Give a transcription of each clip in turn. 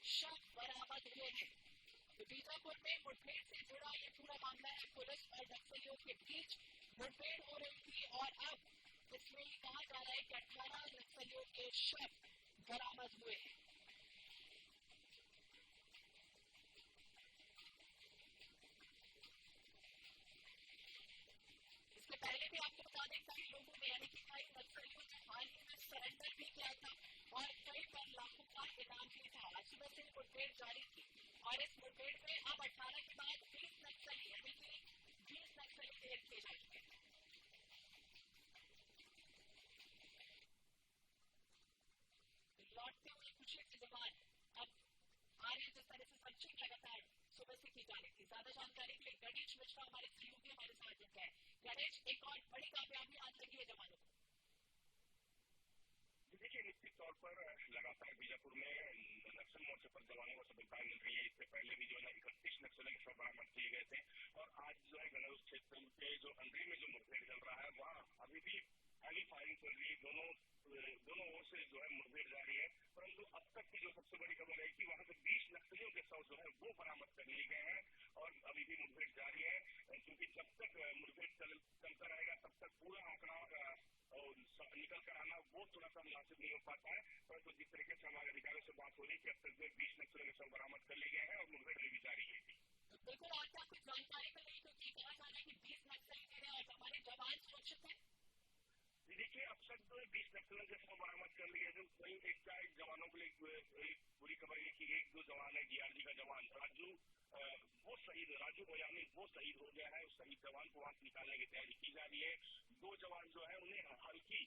शव बरामद हुए हैं। तो बीजापुर में मुठभेड़ से जुड़ा ये पूरा मामला है। पुलिस और नक्सलियों के बीच मुठभेड़ हो रही थी और अब इसमें कहा जा रहा है कि 18 नक्सलियों के शव बरामद हुए हैं। इससे पहले भी आपको बता दें कई लोगों ने यानी कि कई नक्सलियों ने हाल ही में सरेंडर भी किया था और कई पर लाखों का इनाम भी था। आज सुबह से मुठभेड़ जारी थी और इस मुठभेड़ में अब 18 के बाद 20 नक्सली यानी कि 20 नक्सली ढेर किए जाएंगे। लौटते हुए खुशी के जवान अब आ रहे जिस तरह से सर्चिंग लगातार सुबह से की जा रही थी। ज्यादा जानकारी के लिए गणेश मिश्रा हमारे सहयोगी हमारे साथ जुड़ गए। गणेश, एक और बड़ी कामयाबी आज लगी है जवानों को। देखिए, निश्चित तौर पर लगातार बीजापुर में नक्सल मोर्चे पर जवानों को सफलता मिल रही है। इससे पहले भी जो है 31 नक्सली के शव बरामद किए गए थे और आज जो है गनौज क्षेत्र के जो अंदरी में जो मुठभेड़ चल रहा है वहाँ अभी भी हैवी फायरिंग चल रही है। दोनों ओर से जो है मुठभेड़ जारी है, परंतु अब तक की जो सबसे बड़ी खबर है कि वहां से 20 नक्सलियों के शव जो है वो बरामद कर लिए गए हैं और अभी भी मुठभेड़ जारी है। क्योंकि जब तक मुठभेड़ चलता रहेगा तब तक पूरा आंकड़ा निकल कर आना वो थोड़ा सा मुनासिब नहीं हो पाता है। परंतु जिस तरीके से हमारे अधिकारियों से बात हो रही है कि अब तक जो 20 नक्सलियों के शव बरामद कर लिए गए हैं और मुठभेड़ अभी भी जारी है। बिल्कुल, और क्या कुछ जानकारी मिल रही क्योंकि कहा जा रहा है कि 20 नक्सली थे और हमारे जवान सुरक्षित हैं। देखिए, अब तक जो है 20 नक्सलियों के शव बरामद कर लिए जो वही एक जवानों के लिए एक बुरी खबर है कि एक जो जवान है डीआरजी का जवान राजू वो शहीद राजू बयानी वो शहीद हो गया है। उस शहीद जवान को वहां से निकालने की तैयारी की जा रही है। 2 जवान जो है उन्हें हल्की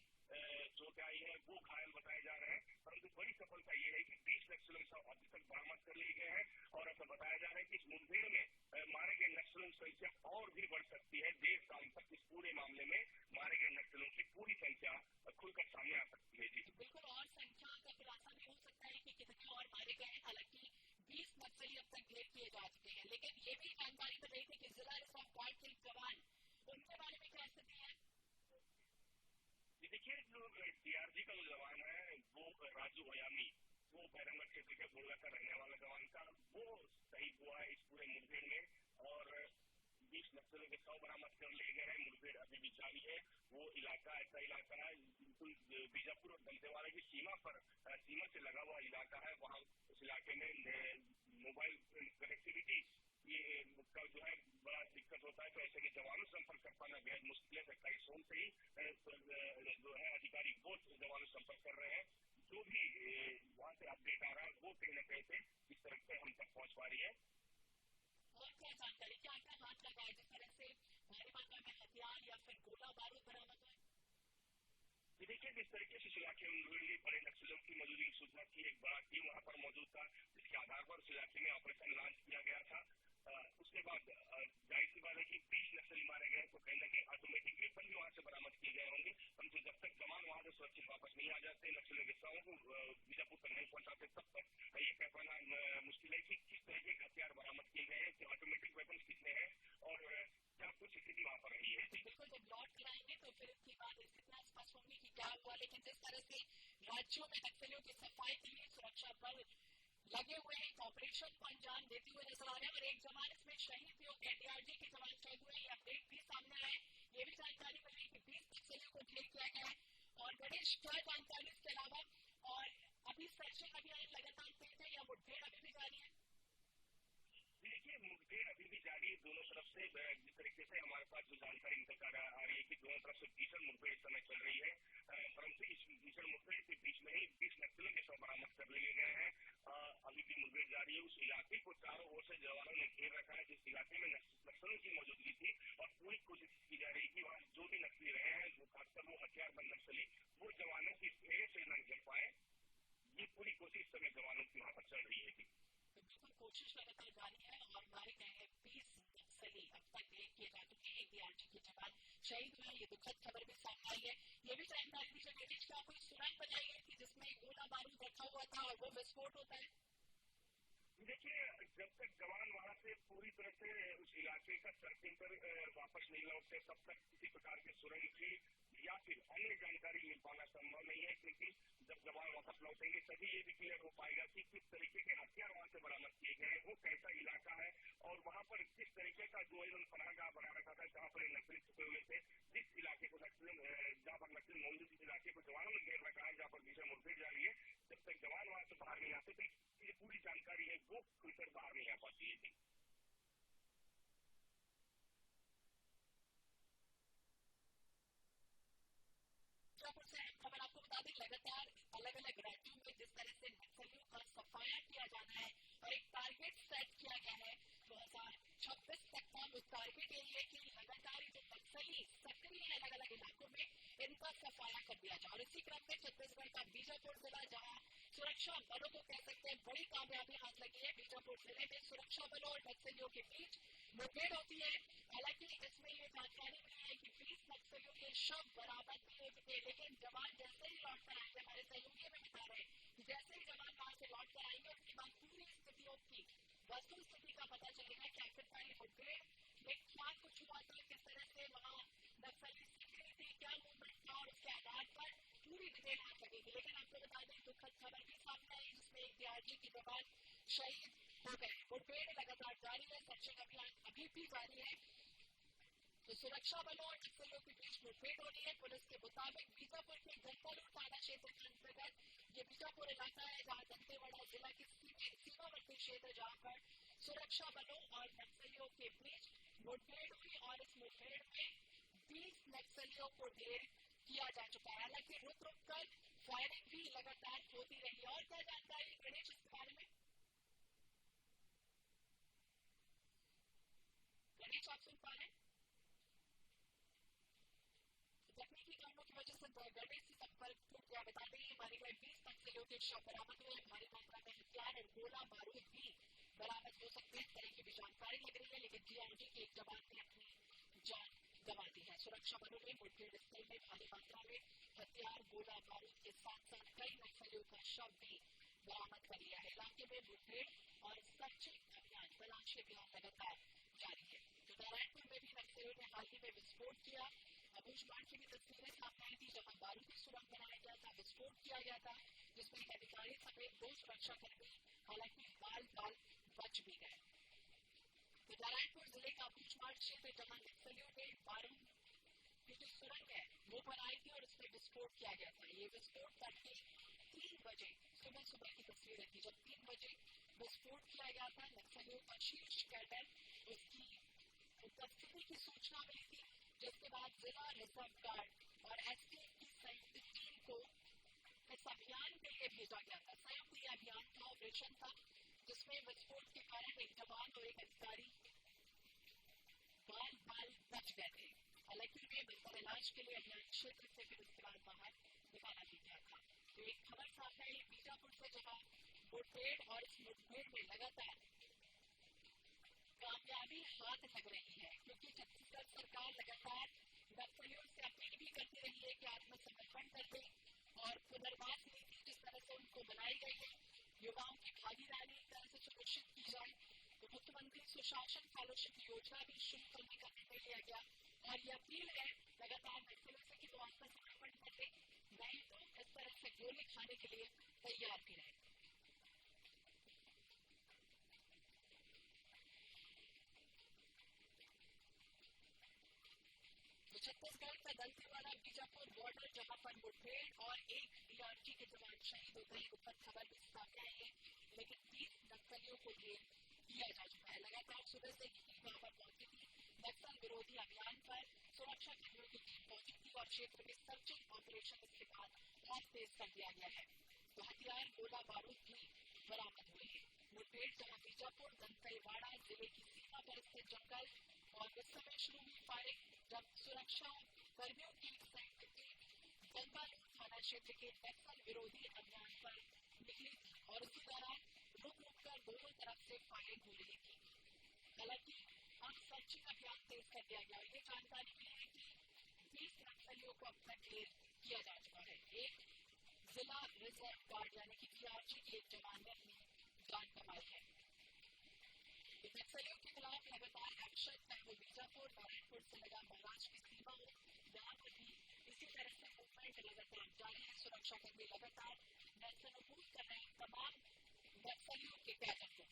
चोट आई है, वो घायल बताए जा रहे हैं, परंतु बड़ी सफलता ये है कि 20 नक्सलियों के अभी तक बरामद कर लिए गए हैं और ऐसा बताया जा रहा है कि इस मुठभेड़ में मारे गए नक्सलियों की संख्या और भी बढ़ सकती है। देर शाम तक इस पूरे मामले में मारे गए नक्सलियों की पूरी संख्या खुलकर सामने आ सकती है। जी बिल्कुल, और संख्या का खुलासा भी हो सकता है कि कितने और मारे गए हैं। हालांकि 20 नक्सली अब तक ढेर किए जा चुके हैं, लेकिन ये भी जानकारी मिल रही थी कि जिला रिजर्व गार्ड के जवान उनके बारे में क्या स्थिति है। देखिए, जो डीआरजी का जो जवान है वो राजू बयानी वो बैरंगढ़ क्षेत्र के बोला का रहने वाला जवान था, वो शहीद हुआ है इस पूरे मुठभेड़ में और 20 नक्सलियों के शव बरामद कर लिए गए हैं। मुठभेड़ अभी भी जारी है। वो इलाका ऐसा इलाका है बिल्कुल बीजापुर और दंतेवाड़ा की सीमा से लगा हुआ इलाका है। वहाँ उस इलाके में मोबाइल कनेक्टिविटी ये का जो है बड़ा दिक्कत होता है, तो ऐसे में जवानों से संपर्क कर पाना बेहद मुश्किल है। सरकारी सोच से ही जो है अधिकारी वो जवानों से संपर्क कर रहे हैं। जो भी वहां से अपडेट आ रहा है वो कहीं न कहीं से इस तरह से हम तक पहुंच पा रही है। और क्या जानकारी क्या क्या हाथ लगा है जिस तरह से भारी मात्रा में हथियार या फिर गोला बारूद बरामद हुआ। देखिए, जिस तरीके से इस इलाके में बड़े नक्सलियों की मौजूदगी की सूचना थी, एक बड़ा टीम वहां पर मौजूद था जिसके आधार पर उस इलाके में ऑपरेशन लॉन्च किया गया था। उसके बाद जाहिर सी बात है कि 20 नक्सली मारे गए तो कहीं न कहीं ऑटोमेटिक वेपन भी वहां से बरामद किए गए होंगे, परंतु जब तक जवान वहां से सुरक्षित वापस नहीं आ जाते, नक्सलियों के शवों को बीजापुर तक नहीं पहुंचाते, तब तक ये कह पाना मुश्किल है कि किस तरीके के हथियार बरामद किए गए हैं, कि ऑटोमेटिक वेपन कितने हैं और क्या कुछ स्थिति वहां पर रही है। बिल्कुल, जब लौट कर आएंगे तो फिर इसके बाद स्थितियां स्पष्ट होंगी कि क्या हुआ, लेकिन जिस तरह से राज्यों में नक्सलियों की सफाई के लिए सुरक्षा बल लगे हुए हैं, ऑपरेशन को अंजाम देते हुए नजर आ रहे हैं और एक जवान इसमें शहीद भी हो गए। डीआरजी के जवान शहीद हुए, ये अपडेट भी सामने आए। ये भी जानकारी मिल रही है कि 20 नक्सलियों को ढेर किया गया है। और गणेश, क्या जानकारी इसके अलावा और अभी सर्चिंग अभियान लगातार तेज है या मुठभेड़ अभी भी जारी है। देखिए, मुठभेड़ अभी भी जारी है दोनों तरफ से। जिस तरीके से हमारे पास जो जानकारी निकल आ रही है कि दोनों तरफ से भीषण मुठभेड़ इस समय चल रही है, परंतु इस भीषण मुठभेड़ के बीच में ही 20 नक्सलियों के शव बरामद कर लिए गए हैं। अभी भी मुठभेड़ जारी है। उस इलाके को चारों ओर से जवानों ने घेर रखा है जिस इलाके में नक्सलियों की मौजूदगी थी और पूरी कोशिश की जा रही है कि वहां जो भी नक्सली रहे हैं, जो खासकर वो हथियारबंद नक्सली, वो जवानों की घेरे से न निकल पाए। ये पूरी कोशिश समय जवानों की वहां पर चल रही है। बिल्कुल, कोशिश लगातार जारी है और मारे गए हैं 20 नक्सली अब तक ढेर किए जा चुके हैं। डीआरजी के जवान शहीद हुए, ये दुखद खबर भी सामने आई है। ये भी जानकारी दीजिए गणेश, क्या कोई सुरंग बनाई गई थी जिसमें गोला बारूद रखा हुआ था और वो विस्फोट होता है। देखिए, जब तक जवान वहां से पूरी तरह से उस इलाके का सर्चिंग कर वापस नहीं लौटते, तब तक किसी प्रकार की सुरंग की या फिर अन्य जानकारी मिल पाना संभव नहीं है, क्योंकि जब जवान वापस लौटेंगे तभी ये भी क्लियर हो पाएगा कि किस तरीके के हथियार वहां से बरामद किए गए हैं, वो कैसा इलाका है और वहां पर किस तरीके का जो इन्होंने पनाहगाह बना रखा था जहाँ पर नक्सली छुपे हुए थे, जिस इलाके को जहाँ पर नक्सली मौजूद, जिस इलाके को जवानों ने घेर रखा है, जहाँ पर भीषण मुठभेड़ जारी है, जब तक जवान वहां से बाहर नहीं आते तो ये पूरी जानकारी है वो खुलकर बाहर नहीं आ पाती है। मिर्जापुर से अहम खबर आपको बता दें, लगातार अलग अलग राज्यों में जिस तरह से नक्सलियों का सफाया किया जाना है और एक टारगेट सेट किया गया है 2026 तक का, वो टारगेट यही है कि लगातार जो नक्सली सक्रिय है अलग अलग इलाकों में इनका सफाया कर दिया जाए। और इसी क्रम में छत्तीसगढ़ का बीजापुर जिला, जहां सुरक्षा बलों को कह सकते हैं बड़ी कामयाबी हाथ लगी है। बीजापुर जिले में सुरक्षा बलों और नक्सलियों के बीच मुठभेड़ होती है। हालांकि इसमें ये जानकारी मिली है कि 20 नक्सलियों के शव बरामद नहीं हो चुके, लेकिन जवान जैसे ही लौट कर आएंगे, हमारे सहयोगी में बता रहे कि जैसे ही जवान वहां से लौट कर आएंगे उसके बाद पूरी स्थितियों की वस्तु स्थिति का पता चलेगा कि आखिरकार ये मुठभेड़ में क्या कुछ हुआ था, किस तरह से वहां नक्सली सक्रिय थी, क्या मूवमेंट था, और उसके आधार पर पूरी डिटेल हाथ लगेगी। लेकिन आपको बता दें दुखद खबर भी सामने आई, जिसमें एक डीआरजी की जवान शहीद हो गए। मुठभेड़ लगातार जारी है, सर्चिंग अभियान अभी भी जारी है। तो सुरक्षा बलों और नक्सलियों के बीच मुठभेड़ हो रही है। पुलिस के मुताबिक बीजापुर के घनबलूर थाना क्षेत्र के अंतर्गत ये बीजापुर इलाका है, जहां दंतेवाड़ा जिला के सीमावर्ती क्षेत्र, जहां पर सुरक्षा बलों और नक्सलियों के बीच मुठभेड़ हुई और इस मुठभेड़ में 20 नक्सलियों को ढेर किया जा चुका है। हालांकि रुक रुक कर फायरिंग भी लगातार होती रही। और क्या जानकारी गणेश इसके बारे में? गणेश, आप सुन पा रहे हैं? तकनीकी कारणों की वजह से गणेश से संपर्क टूट गया। बता दें हमारे गए 20 नक्सलियों के शव बरामद हुए। भारी मात्रा में हथियार और गोला बारूद भी बरामद हो सकते हैं, इस तरह की भी जानकारी लग रही है। लेकिन डीआरजी के एक जवान ने अपनी जान गंवा दी है। सुरक्षा बलों ने मुठभेड़ स्थल में भारी मात्रा में हथियार, गोला बारूद के साथ साथ कई नक्सलियों का शव भी बरामद कर लिया है। इलाके में मुठभेड़ और सर्चिंग अभियान, तलाशी अभियान लगातार जारी है। तो नारायणपुर में भी नक्सलियों ने हाल ही में विस्फोट किया। अबूझमाड़ की भी तस्वीरें सामने आई थी, जहां बारूदी सुरंग बनाया गया था, विस्फोट किया गया था, जिसमें एक अधिकारी समेत 2 सुरक्षाकर्मी हालांकि बाल बाल बच भी गए। तो नारायणपुर जिले का अबूझमाड़ क्षेत्र, जहां नक्सलियों ने बारूद की जो सुरंग है वो बनाई थी और उसमें विस्फोट किया गया था। ये विस्फोट तड़के 3 बजे सुबह की तस्वीरें थी, जब 3 बजे विस्फोट किया गया था। नक्सलियों का शीर्ष कैडर उसकी उपस्थिति की सूचना मिली थी, जिसके बाद जिला रिजर्व गार्ड और एसटीएफ की संयुक्त टीम को इस अभियान के लिए भेजा गया था। संयुक्त ये अभियान का ऑपरेशन था, जिसमें विस्फोट के कारण एक जवान और एक अधिकारी बाल बाल बच गए थे। हालांकि वे बेहतर इलाज के लिए अभियान क्षेत्र से फिर उसके बाद बाहर निकाला भी गया था। तो एक खबर सामने आई बीजापुर से, जहां मुठभेड़ और इस मुठभेड़ में लगातार कामयाबी हाथ लग रही है, क्योंकि छत्तीसगढ़ सरकार लगातार नक्सलियों से अपील भी करती रही है कि आत्मसमर्पण कर दें और पुनर्वास नीति जिस तरह से उनको बनाई गई है, युवाओं की भागीदारी एक तरह से सुनिश्चित की जाए। तो मुख्यमंत्री सुशासन फेलोशिप योजना भी शुरू करने का निर्णय लिया गया और ये अपील है लगातार नक्सलियों से कि वो आत्मसमर्पण कर दें, नहीं तो इस तरह से गोली खाने के लिए तैयार भी रहे। छत्तीसगढ़ का दंतेवाड़ा बीजापुर बॉर्डर, जहां पर मुठभेड़ और एक डीआरजी के जवान शहीद हो गए, दुखद खबर भी सामने आई है। लेकिन 20 नक्सलियों को ढेर किया जा चुका है। लगातार सुबह से ही वहां पर पहुंची थी नक्सल विरोधी अभियान पर सुरक्षा कर्मियों की टीम पहुंची थी और क्षेत्र में सर्चिंग ऑपरेशन इसके बाद और तेज कर दिया गया है। तो हथियार, गोला बारूद भी बरामद हुए हैं। मुठभेड़ जहां बीजापुर दंतेवाड़ा जिले की सीमा पर स्थित जंगल और इस समय शुरू हुई फायरिंग, जब सुरक्षा कर्मियों की संयुक्त टीम गंगालूर थाना क्षेत्र के नक्सल विरोधी अभियान पर निकली थी और उसी दौरान रुक रुक कर दोनों तरफ से फायरिंग हो रही थी। हालांकि अब सर्चिंग अभियान तेज कर दिया गया और ये जानकारी मिली है कि 20 नक्सलियों को अब तक ढेर किया जा चुका है। एक जिला रिजर्व गार्ड यानी कि डीआरजी के एक जवान ने अपनी जान गंवाई है। नक्सलियों के खिलाफ लगातार एक्शन, चाहे वो बीजापुर, नारायणपुर से लगा महाराष्ट्र की सीमा हो, यहाँ पर भी इसी इसी तरह से मूवमेंट लगातार जारी है। सुरक्षाकर्मी लगातार नेस्तनाबूद कर रहे हैं तमाम नक्सलियों के कैडर को।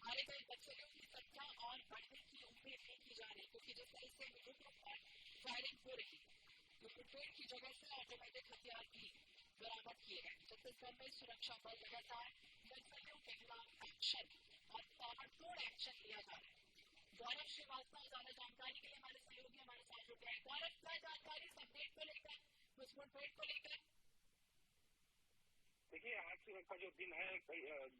मारे गए नक्सलियों की संख्या और बढ़ने की उम्मीद नहीं की जा रही, क्योंकि जिस तरह से रुक रुक कर फायरिंग हो रही, मुठभेड़ की जगह से ऑटोमेटिक हथियार भी बरामद किए गए। छत्तीसगढ़ में सुरक्षा बल लगातार नक्सलियों के खिलाफ एक्शन और ताबड़तोड़ एक्शन लिया जा रहा है। गौरव श्रीवास्तव ज्यादा जानकारी के लिए हमारे सहयोगी हमारे साथ जुड़ गए। गौरव, क्या जानकारी इस अपडेट को लेकर, उस मुठभेड़ को लेकर? देखिए, आज का जो दिन है,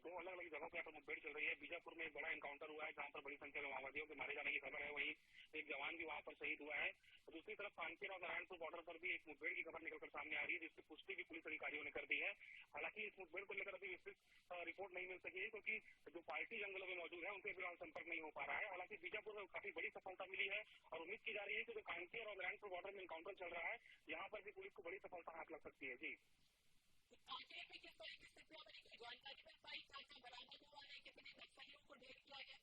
दो अलग अलग जगहों पर मुठभेड़ चल रही है। बीजापुर में एक बड़ा एनकाउंटर हुआ है, जहां पर बड़ी संख्या में माओवादियों के मारे जाने की खबर है। वहीं एक जवान भी वहां पर शहीद हुआ है। दूसरी तरफ कांकेर और नारायणपुर बॉर्डर पर भी एक मुठभेड़ की खबर निकलकर सामने आ रही है, जिसकी पुष्टि भी पुलिस अधिकारियों ने कर दी है। हालांकि इस मुठभेड़ को लेकर अभी विस्तृत रिपोर्ट नहीं मिल सकी है, क्योंकि जो पार्टी जंगलों में मौजूद है उनसे फिलहाल संपर्क नहीं हो पा रहा है। हालांकि बीजापुर में काफी बड़ी सफलता मिली है और उम्मीद की जा रही है कि जो कांकेर और नारायणपुर बॉर्डर में एनकाउंटर चल रहा है, यहाँ पर भी पुलिस को बड़ी सफलता हाथ लग सकती है। जी, कांकेर में किस तरह की स्थितियां बनी, कोई जानकारी मिल पाई? क्या क्या बरामद हुआ है? कितने नक्सलियों को ढेर किया गया?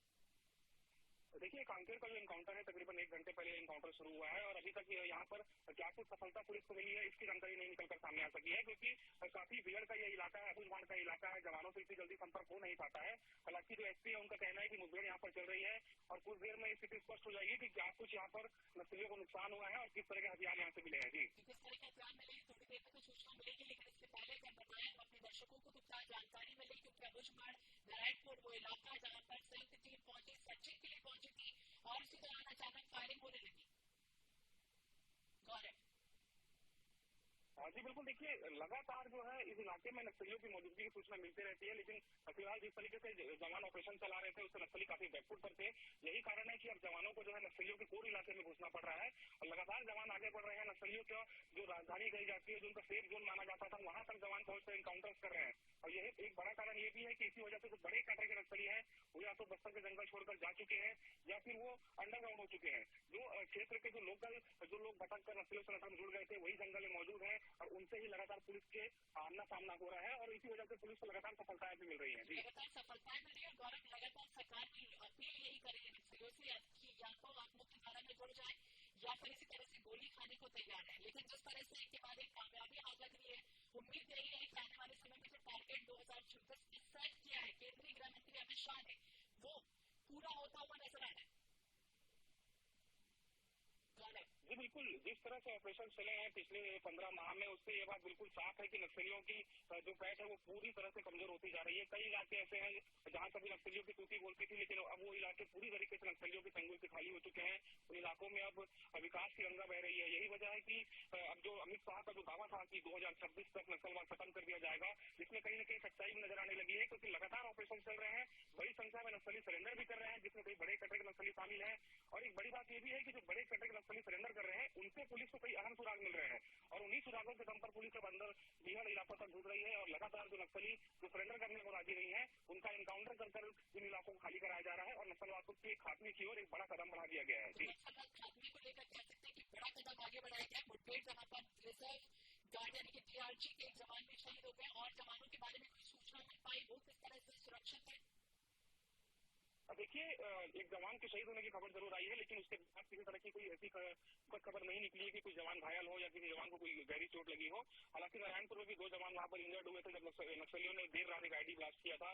देखिए, कांकेर का जो एनकाउंटर है, तकरीबन 1 घंटे पहले एनकाउंटर शुरू हुआ है और अभी तक यहाँ पर क्या कुछ सफलता पुलिस को मिली है, इसकी जानकारी नहीं निकलकर सामने आ सकी है, क्योंकि काफी भीड़ का ये इलाका है, अबूझमाड़ का इलाका है, जवानों से इतनी जल्दी संपर्क हो नहीं पाता है। हालांकि जो एसपी है, उनका कहना है कि मुठभेड़ यहाँ पर चल रही है और कुछ देर में स्थिति स्पष्ट हो जाएगी कि क्या कुछ यहाँ पर नक्सलियों को नुकसान हुआ है और किस तरह के हथियार यहाँ से मिले हैं। जी, किस तरह के हथियार मिले, थोड़ी देर में तो सूचना मिलेगी, लेकिन इससे पहले अगर बताएं अपने दर्शकों को तो क्या जानकारी मिली, क्योंकि अबूझमाड़ नारायणपुर वो इलाका जहाँ पर संयुक्त टीम पहुंची, सर्चिंग के लिए पहुंची थी और इसी दौरान अचानक फायरिंग होने लगी। गौरव, जी बिल्कुल। देखिए, लगातार जो है इस इलाके में नक्सलियों की मौजूदगी की सूचना मिलती रहती है, लेकिन फिलहाल जिस तरीके से जवान ऑपरेशन चला रहे थे, उससे नक्सली काफी बैकफुट पर थे। यही कारण है कि अब जवानों को जो है नक्सलियों के कोर इलाके में घुसना पड़ रहा है और लगातार जवान आगे बढ़ रहे हैं। नक्सलियों का जो राजधानी कही जाती है, जो उनका सेफ जोन माना जाता था, वहां तक जवान पहुंचकर एनकाउंटर कर रहे हैं। और यही एक बड़ा कारण ये भी है कि इसी वजह से जो बड़े कटरे के नक्सली हैं, वो या तो बस्तर के जंगल छोड़कर जा चुके हैं या फिर वो अंडरग्राउंड हो चुके हैं। जो क्षेत्र के जो लोग भटक कर नक्सलियों संगठन में जुड़ गए थे, वही जंगल में मौजूद है और उनसे ही लगातार पुलिस के आमना सामना हो रहा है और इसी वजह से पुलिस को लगातार सफलताएं भी मिल रही हैं। जी, लगातार सफलताएं मिल रही है। गौरव, लगातार सरकार की अपील यही कर रही है नक्सलियों से कि या तो आप मुख्य धारा में जुड़ जाए या फिर इसी तरह से गोली खाने को तैयार है, लेकिन जिस तरह से एक के बाद एक कामयाबी हाथ लग रही है, उम्मीद यही है कि आने वाले समय में जो टारगेट 2024 में सेट किया है केंद्रीय गृह मंत्री अमित शाह ने, वो पूरा होता हुआ नजर आ रहा है। गौरव, जी बिल्कुल। जिस तरह से ऑपरेशन चले हैं पिछले 15 माह में, उससे ये बात बिल्कुल साफ है कि नक्सलियों की जो पैठ है वो पूरी तरह से कमजोर होती जा रही है। कई इलाके ऐसे हैं जहां कभी नक्सलियों की तूती बोलती थी, लेकिन अब वो इलाके पूरी तरीके से नक्सलियों के चंगुल से खाली हो चुके हैं। उन इलाकों में अब विकास की गंगा बह रही है। यही वजह है कि अब जो अमित शाह का जो दावा था कि 2026 तक नक्सलवाद खत्म कर दिया जाएगा, इसमें कहीं न कहीं सच्चाई भी नजर आने लगी है, क्योंकि लगातार ऑपरेशन चल रहे हैं। बड़ी संख्या में नक्सली सरेंडर भी कर रहे हैं, जिसमें कई बड़े कटरे के नक्सली शामिल हैं। और एक बड़ी बात यह भी है कि जो बड़े कटरे के नक्सली सरेंडर कर रहे हैं, उनसे पुलिस को कई अहम सुराग मिल रहे हैं और उन्हीं सुरागों के दम पर पुलिस अब अंदर बिहड़ इलाकों तक घुस रही है और लगातार जो नक्सली जो सरेंडर करने को राजी नहीं है, उनका एनकाउंटर कर इन इलाकों को खाली कराया जा रहा है और नक्सलवाद के खात्मे की ओर एक बड़ा कदम बढ़ा दिया गया है। जी, नक्सलवाद खात्मे को लेकर कह सकते हैं कि बड़ा कदम आगे बढ़ाया गया। मुठभेड़ जहां पर रिजर्व गार्ड यानी कि टीआरजी के एक जवान भी शहीद हो गए और जवानों के बारे में कोई सूचना मिल पाई, वो किस तरह से सुरक्षित है? देखिए, एक जवान के शहीद होने की खबर जरूर आई है, लेकिन उसके बाद किसी तरह की कोई ऐसी खबर नहीं निकली है कि कोई जवान घायल हो या किसी जवान को कोई गहरी चोट लगी हो। हालांकि नारायणपुर में भी 2 जवान वहां पर इंजर्ड हुए थे जब नक्सलियों ने देर रात एक आईडी ब्लास्ट किया था।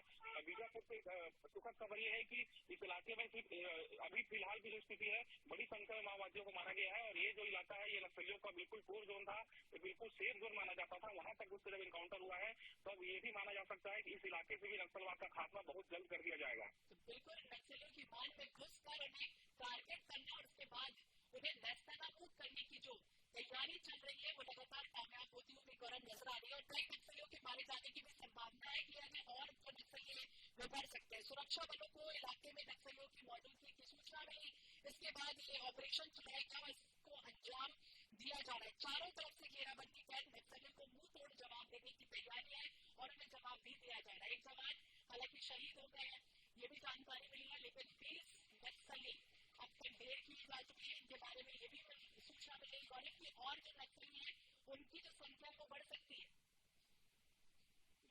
बीजापुर से सुखद खबर यह है कि इस इलाके में अभी फिलहाल की जो स्थिति है, बड़ी संख्या में माओवादियों को मारा गया है और ये जो इलाका है, ये नक्सलियों का बिल्कुल कोर जोन था, ये बिल्कुल सेफ जोन माना जाता था। वहां तक उससे जब इनकाउंटर हुआ है, तो अब ये भी माना जा सकता है कि इस इलाके से भी नक्सलवाद का खात्मा बहुत जल्द कर दिया जाएगा। तो बिल्कुल नक्सलियों की मान में घुसकर उन्हें टारगेट करना और उसके बाद उन्हें नेस्तनाबूद करने की जो तैयारी चल रही है, वो लगातार कामयाब होती हुई गौरव नजर आ रही है और कई नक्सलियों के मारे जाने की भी संभावना है कि आगे और जो नक्सली है वो बढ़ सकते हैं। सुरक्षा बलों को इलाके में नक्सलियों की मौजूदगी की सूचना मिली, इसके बाद ये ऑपरेशन चलाया गया और इसको अंजाम दिया जा रहा है। चारों तरफ से घेराबंदी कर नक्सलियों को मुंह तोड़ जवाब देने की तैयारी है और उन्हें जवाब भी दिया जा रहा है। एक जवान हालांकि शहीद हो गए हैं, ये भी जानकारी मिली है, लेकिन 20 नक्सली अब तक ढेर किए जा चुके हैं। इनके बारे में ये भी सूचना मिली गौरव की और जो नक्सली है उनकी जो संख्या वो बढ़ सकती है।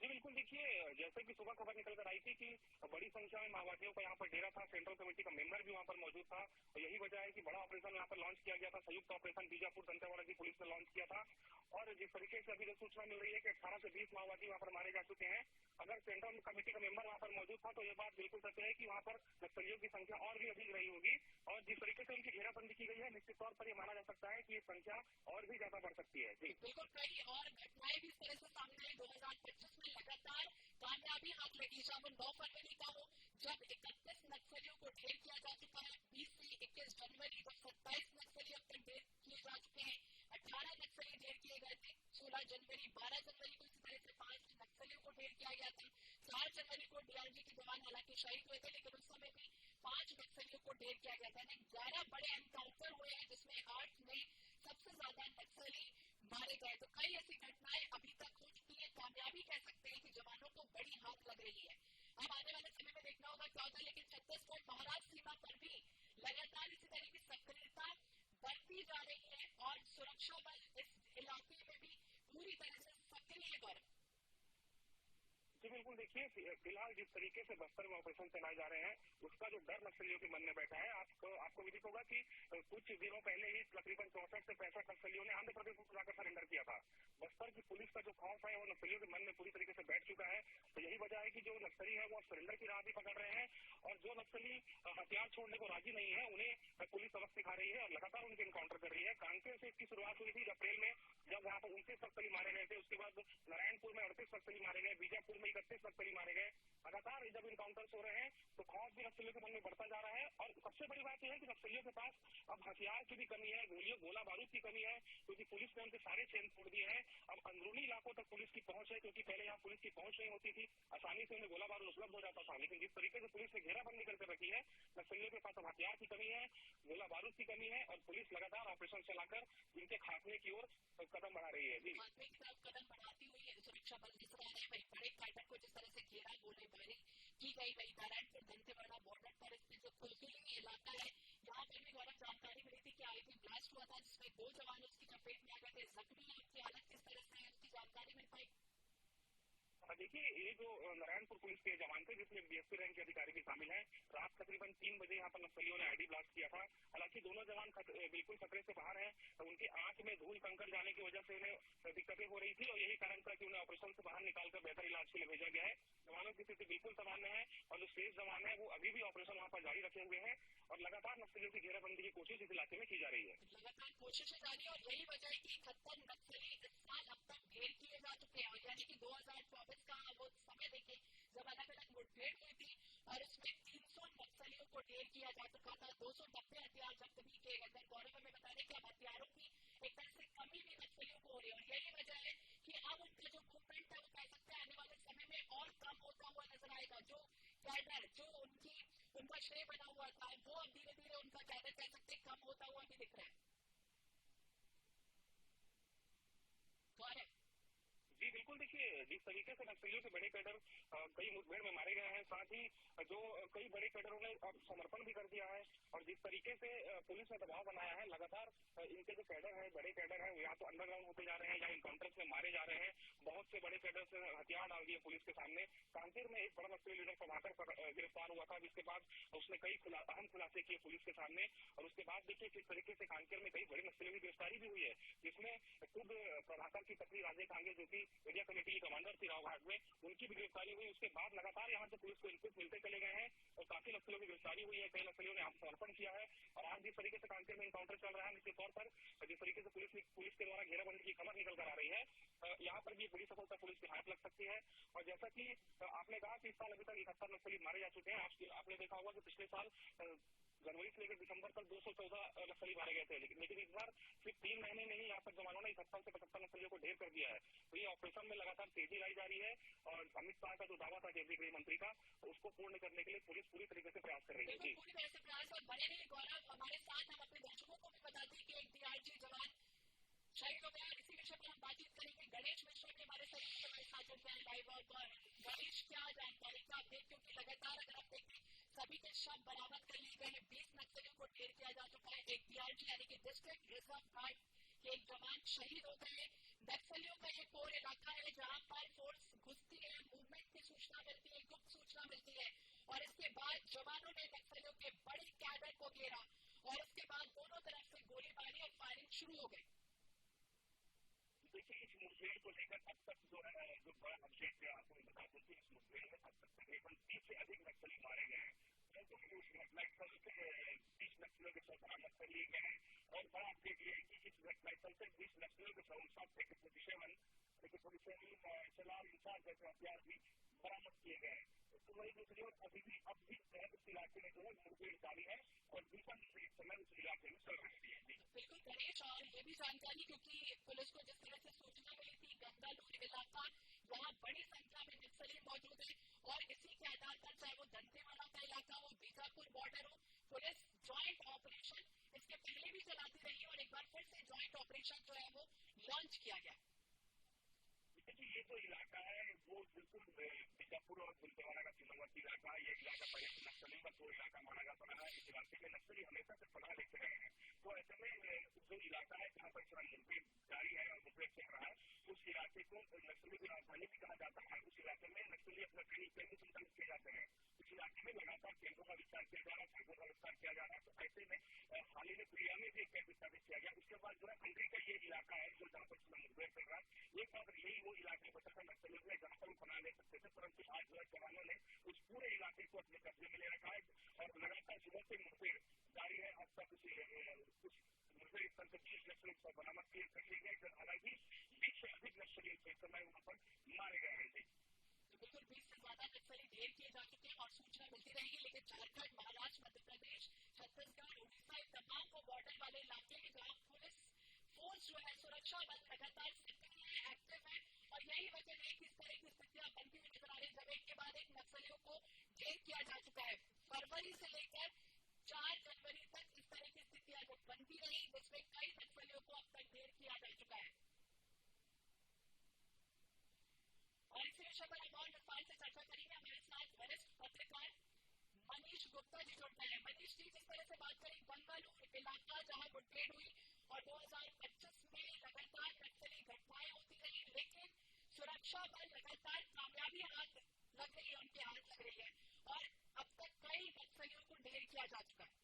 जी बिल्कुल। देखिए, जैसे कि सुबह खबर निकल कर आई थी देखिए कि बड़ी संख्या में माओवादियों का यहाँ पर डेरा था, सेंट्रल कमेटी का मेंबर भी वहाँ पर मौजूद था। और यही वजह है कि बड़ा ऑपरेशन यहाँ पर लॉन्च किया गया था, संयुक्त ऑपरेशन बीजापुर दंतेवाड़ा की पुलिस ने लॉन्च किया था। और जिस तरीके से अभी जो सूचना मिल रही है कि 18 से 20 माओवादी वहाँ पर मारे जा चुके हैं। अगर सेंट्रल कमेटी का मेंबर वहाँ पर मौजूद था तो ये बात बिल्कुल सत्य है कि वहाँ पर नक्सलियों की संख्या और भी अधिक रही होगी। और जिस तरीके से उनकी घेराबंदी की गई है, निश्चित तौर पर यह माना जा सकता है कि ये संख्या और भी ज्यादा बढ़ सकती है। जी बिल्कुल, कई और घटनाएं भी इस तरह से सामने आई 2025 में लगातार कामयाबी हाथ लगी। जब 9 फरवरी का हो, जब 31 नक्सलियों को ढेर किया जा चुका है, 20 से 21 जनवरी जब 27 नक्सली अब तक ढेर किए जा चुके हैं, 18 नक्सली ढेर किए गए थे, 16 जनवरी 12 जनवरी को इसी तरह से 5 नक्सलियों को ढेर किया गया था। 4 जनवरी को डीआरजी के जवान हालांकि शहीद हुए थे, लेकिन उस समय भी 5 नक्सलियों को ढेर किया गया था। 11 बड़े एनकाउंटर हुए हैं, जिसमें 8 में सबसे ज्यादा नक्सली मारे गए। तो कई ऐसी घटनाएं अभी तक हो चुकी है, कामयाबी कह सकते हैं कि जवानों को बड़ी हाथ लग रही है। अब आने वाले समय में देखना होगा क्या होता है, लेकिन छत्तीसगढ़ महाराष्ट्र सीमा पर भी लगातार इसी तरह की सक्रियता बढ़ती जा रही है और सुरक्षा बल इस इलाके में भी पूरी तरह से सक्रिय है। गौरव जी बिल्कुल, देखिए फिलहाल जिस तरीके से बस्तर में ऑपरेशन चलाए जा रहे हैं, उसका जो डर नक्सलियों के मन में बैठा है, आपको विदित होगा कि कुछ दिनों पहले ही तकरीबन 64 से 65 नक्सलियों ने आंध्र प्रदेश को जाकर सरेंडर किया था। बस्तर की पुलिस का जो खौफ है वो नक्सलियों के मन में पूरी तरीके से बैठ चुका है। तो यही वजह है कि जो नक्सली है वो सरेंडर की राह भी पकड़ रहे हैं, और जो नक्सली हथियार छोड़ने को राजी नहीं है उन्हें पुलिस सबक सिखा रही है और लगातार उनके इनकाउंटर कर रही है। कांकेर से इसकी शुरुआत हुई थी अप्रैल में, जब वहाँ पर 29 नक्सली मारे गए थे। उसके बाद नारायणपुर में 38 नक्सली मारे गए, बीजापुर में 31 नक्सली मारे गए। लगातार जब इनकाउंटर्स हो रहे हैं तो खौफ भी नक्सलियों के मन में बढ़ता जा रहा है। और सबसे बड़ी बात यह है कि नक्सलियों के पास अब हथियार की भी कमी है, गोला बारूद की कमी है, क्योंकि पुलिस ने उनके सारे चेन तोड़ दिए हैं। अब अंदरूनी इलाकों तक पुलिस की पहुंच है, क्योंकि पहले यहाँ पुलिस की पहुंच नहीं होती थी, आसानी से उन्हें गोला बारूद उपलब्ध हो जाता था। लेकिन जिस तरीके से पुलिस ने घेराबंदी करके रखी है, नक्सलियों के पास अब हथियार की कमी है, गोला बारूद की कमी है, और पुलिस लगातार ऑपरेशन चलाकर इनके खात्मे की ओर कदम बढ़ा रही है। जी खात्मे की तरफ कदम बढ़ाती हुई सुरक्षा बल नजर आ रहे हैं। वही बड़े काटन को जिस तरह से घेरा गोलीबारी की गई, वही नारायणपुर दंतेवाड़ा बॉर्डर पर इसमें जो कुलकुली इलाका है, यहाँ पर भी गौरव जानकारी मिली थी कि आईईडी ब्लास्ट हुआ था, जिसमें 2 जवान उसकी चपेट में आ गए थे, जख्मी है। उनकी हालत किस तरह से है, उसकी जानकारी मिल पाई? देखिए, ये जो नारायणपुर पुलिस के जवान थे, जिसमें बीएसपी रैंक के अधिकारी भी शामिल हैं, रात तकरीबन 3 बजे यहाँ पर नक्सलियों ने आईडी ब्लास्ट किया था। हालांकि दोनों जवान बिल्कुल खतरे से बाहर हैं। उनकी आंख में धूल कंकड़ जाने की वजह से उन्हें दिक्कतें हो रही थी, और यही कारण था कि उन्हें ऑपरेशन से बाहर निकालकर बेहतर इलाज के लिए भेजा गया है। जवानों की स्थिति बिल्कुल सामान्य है, और जो शेष जवान है वो अभी भी ऑपरेशन वहाँ पर जारी रखे हुए हैं, और लगातार नक्सलियों की घेराबंदी की कोशिश इस इलाके में की जा रही है। लगातार कोशिशें जारी है, और यही वजह है कि 71 नक्सली इस साल अब तक ढेर किए जा चुके हैं। और यानी कि 2024 का वो समय देखिए जब अलग अलग मुठभेड़ हुई थी, और उसमें 300 नक्सलियों को ढेर किया जा चुका था, 290 हथियार जब्त भी किए गए थे। गौरव हमें बता दें कि अब हथियारों की एक तरह से कमी भी नक्सलियों को हो रही है, और यही वजह है कि अब उनका जो मूवमेंट है वो कह सकते हैं आने वाले समय में और कम होता हुआ नजर आएगा। जो कैडर जो उनका श्रेय बना हुआ था, वो अब धीरे धीरे उनका कैडर कह सकते हैं कम होता हुआ भी दिख रहा है। गौरव जी बिल्कुल, देखिए जिस तरीके से नक्सलियों के बड़े कैडर कई मुठभेड़ में मारे गए हैं, साथ ही जो कई बड़े कैडरों ने अब समर्पण भी कर दिया है, और जिस तरीके से पुलिस ने दबाव बनाया है, लगातार इनके जो कैडर है, बड़े कैडर है, या तो अंडरग्राउंड होते जा रहे हैं या इनकाउंटर्स में मारे जा रहे हैं। बहुत से बड़े कैडर से हथियार डाल दिए पुलिस के सामने। कांकेर में एक बड़ा नक्सली लीडर प्रभाकर गिरफ्तार हुआ था, जिसके बाद उसने कई अहम खुलासे किए पुलिस के सामने। और उसके बाद देखिए किस तरीके से कांकेर में कई बड़े नक्सलियों की गिरफ्तारी भी हुई है, जिसमें खुद प्रभाकर की पत्नी राजे कांगे, जो की एरिया कमेटी की कमांडर थी राव घाट में, उनकी भी गिरफ्तारी हुई। उसके बाद लगातार यहाँ से पुलिस को इनपुट मिलते चले गए हैं, और काफी नक्सलियों की गिरफ्तारी हुई है, कई नक्सलियों ने आत्मसमर्पण किया है। और आज जिस तरीके से कांकेर में इनकाउंटर चल रहा है, निश्चित तौर पर जिस तरीके से पुलिस के द्वारा घेराबंदी की खबर निकल कर आ रही है, यहाँ पर भी बड़ी सफलता पुलिस के हाथ लग सकती है। और जैसा कि आपने कहा कि इस साल अभी तक 71 नक्सली मारे जा चुके हैं। आपने देखा होगा कि पिछले साल जनवरी से लेकर दिसंबर तक 214 नक्सली मारे गए थे, लेकिन इस बार सिर्फ 3 महीने में ही यहाँ पर जवानों ने 71 से 75 नक्सलियों को ढेर कर दिया है। तो ये ऑपरेशन में लगातार तेजी लाई जा रही है, और अमित शाह का जो दावा था केंद्रीय गृह मंत्री का, उसको पूर्ण करने के लिए पुलिस पूरी तरीके से प्रयास कर रही है। जी पूरी तरह से प्रयास और बने रहे गौरव हमारे साथ। हम अपने दर्शकों को भी बताते हैं कि एक डीआरजी जवान शहीद हो गया। इसी विषय पर हम बातचीत करेंगे। गणेश मिश्रा भी हमारे साथ जुड़ गए लाइव। और गणेश, क्या जानकारी का अपडेट, क्योंकि लगातार अगर आप देखें सभी के शव बरामद कर लिए गए हैं, 20 नक्सलियों को ढेर किया जा चुका है, एक डीआरजी यानी कि डिस्ट्रिक्ट रिजर्व गार्ड के एक जवान शहीद हो गए। नक्सलियों का ये कोर इलाका है जहां पर फोर्स घुसती है, मूवमेंट की सूचना मिलती है, गुप्त सूचना मिलती मुठभेड़ को लेकर अब तक जो है जो बड़ा अपडेट आपको बता दूं कि इस मुठभेड़ में अब तक तकरीबन 30 से अधिक नक्सली मारे गए हैं, परंतु उस घटनास्थल से 20 नक्सलियों के शव बरामद कर लिए गए हैं। और बड़ा अपडेट ये है कि इस घटनास्थल से 20 नक्सलियों के शव साथ एक सलाम इंसाफ जैसे हथियार भी बरामद किए गए हैं। तो वही दूसरी ओर अभी भी अब भी इस इलाके में जो है मुठभेड़ जारी है और भीषण इस समय उस इलाके में चल रही है। बिल्कुल गणेश, और ये भी जानकारी क्योंकि पुलिस को जिस तरह से सूचना मिली थी गंगालूर इलाका, यहाँ बड़ी संख्या में नक्सली मौजूद है और इसी के आधार पर चाहे वो दंतेवाड़ा का इलाका हो, बीजापुर बॉर्डर हो, पुलिस ज्वाइंट ऑपरेशन इसके पहले भी चलाती रही और एक बार फिर से ज्वाइंट ऑपरेशन जो है वो लॉन्च किया गया। देखिए ये जो इलाका है वो बिल्कुल बीजापुर और दंतेवाड़ा का सीमावर्ती इलाका है। ये इलाका पहले से नक्सलियों का जो इलाका माना जाता रहा है। इस इलाके में नक्सली हमेशा से पढ़ा लिख रहे हैं, तो ऐसे में जो इलाका है जहाँ पर मुठभेड़ जारी है और मुठभेड़ चल रहा है, उस इलाके को नक्सली की राजधानी भी कहा जाता है। उस इलाके में नक्सली अपना ट्रेनिंग केंद्र संचालित किए जाते हैं। इस इलाके में लगातार केंद्रों का विस्तार किया जा रहा है, कैंपों का विस्तार किया जा रहा है। तो ऐसे में हाल ही में प्रिया में भी एक कैंप स्थापित किया गया। उसके बाद जो है कंट्री का ये इलाका है जो जहाँ पर मुठभेड़ चल रहा है, एक बार यही वो इलाके बचा था नक्सलियों में जहाँ पर बना ले सकते थे, परंतु आज जो है जवानों ने उस पूरे इलाके को अपने कब्जे में ले रखा है और लगातार सुबह से मुठभेड़ जारी है। अब तक कुछ मुठभेड़ स्तर पर 20 नक्सली बरामद किए कर लिए गए, हालांकि 20 से अधिक नक्सली इस समय वहाँ पर मारे गए हैं। बिल्कुल 20 से ज्यादा नक्सली ढेर किए जा चुके हैं और सूचना मिलती रहेगी, लेकिन झारखंड, महाराष्ट्र, मध्य प्रदेश, छत्तीसगढ़, उड़ीसा इन तमाम को बॉर्डर वाले इलाके में जहाँ पुलिस फोर्स जो है सुरक्षा बल लगातार सक्रिय है, एक्टिव है और यही वजह है कि इस तरह की स्थितियां बनती हुई नजर आ रही है। जब एक के बाद एक नक्सलियों को ढेर किया जा चुका है, फरवरी से लेकर 4 जनवरी तक इस तरह की स्थितियां जो बनती रही, जिसमें कई नक्सलियों को अब तक ढेर किया जा चुका है। और इसी विषय पर हम और विस्तार से चर्चा करेंगे। हमारे साथ वरिष्ठ पत्रकार मनीष गुप्ता जी जुड़ गए हैं। मनीष जी, जिस तरह से बात करें बंगालूर इलाका जहां मुठभेड़ हुई और 2025 में लगातार नक्सली घटनाएं होती रही, लेकिन सुरक्षा बल लगातार कामयाबी हाथ लग रही है, उनके हाथ लग रही है और अब तक कई नक्सलियों को ढेर किया जा चुका है।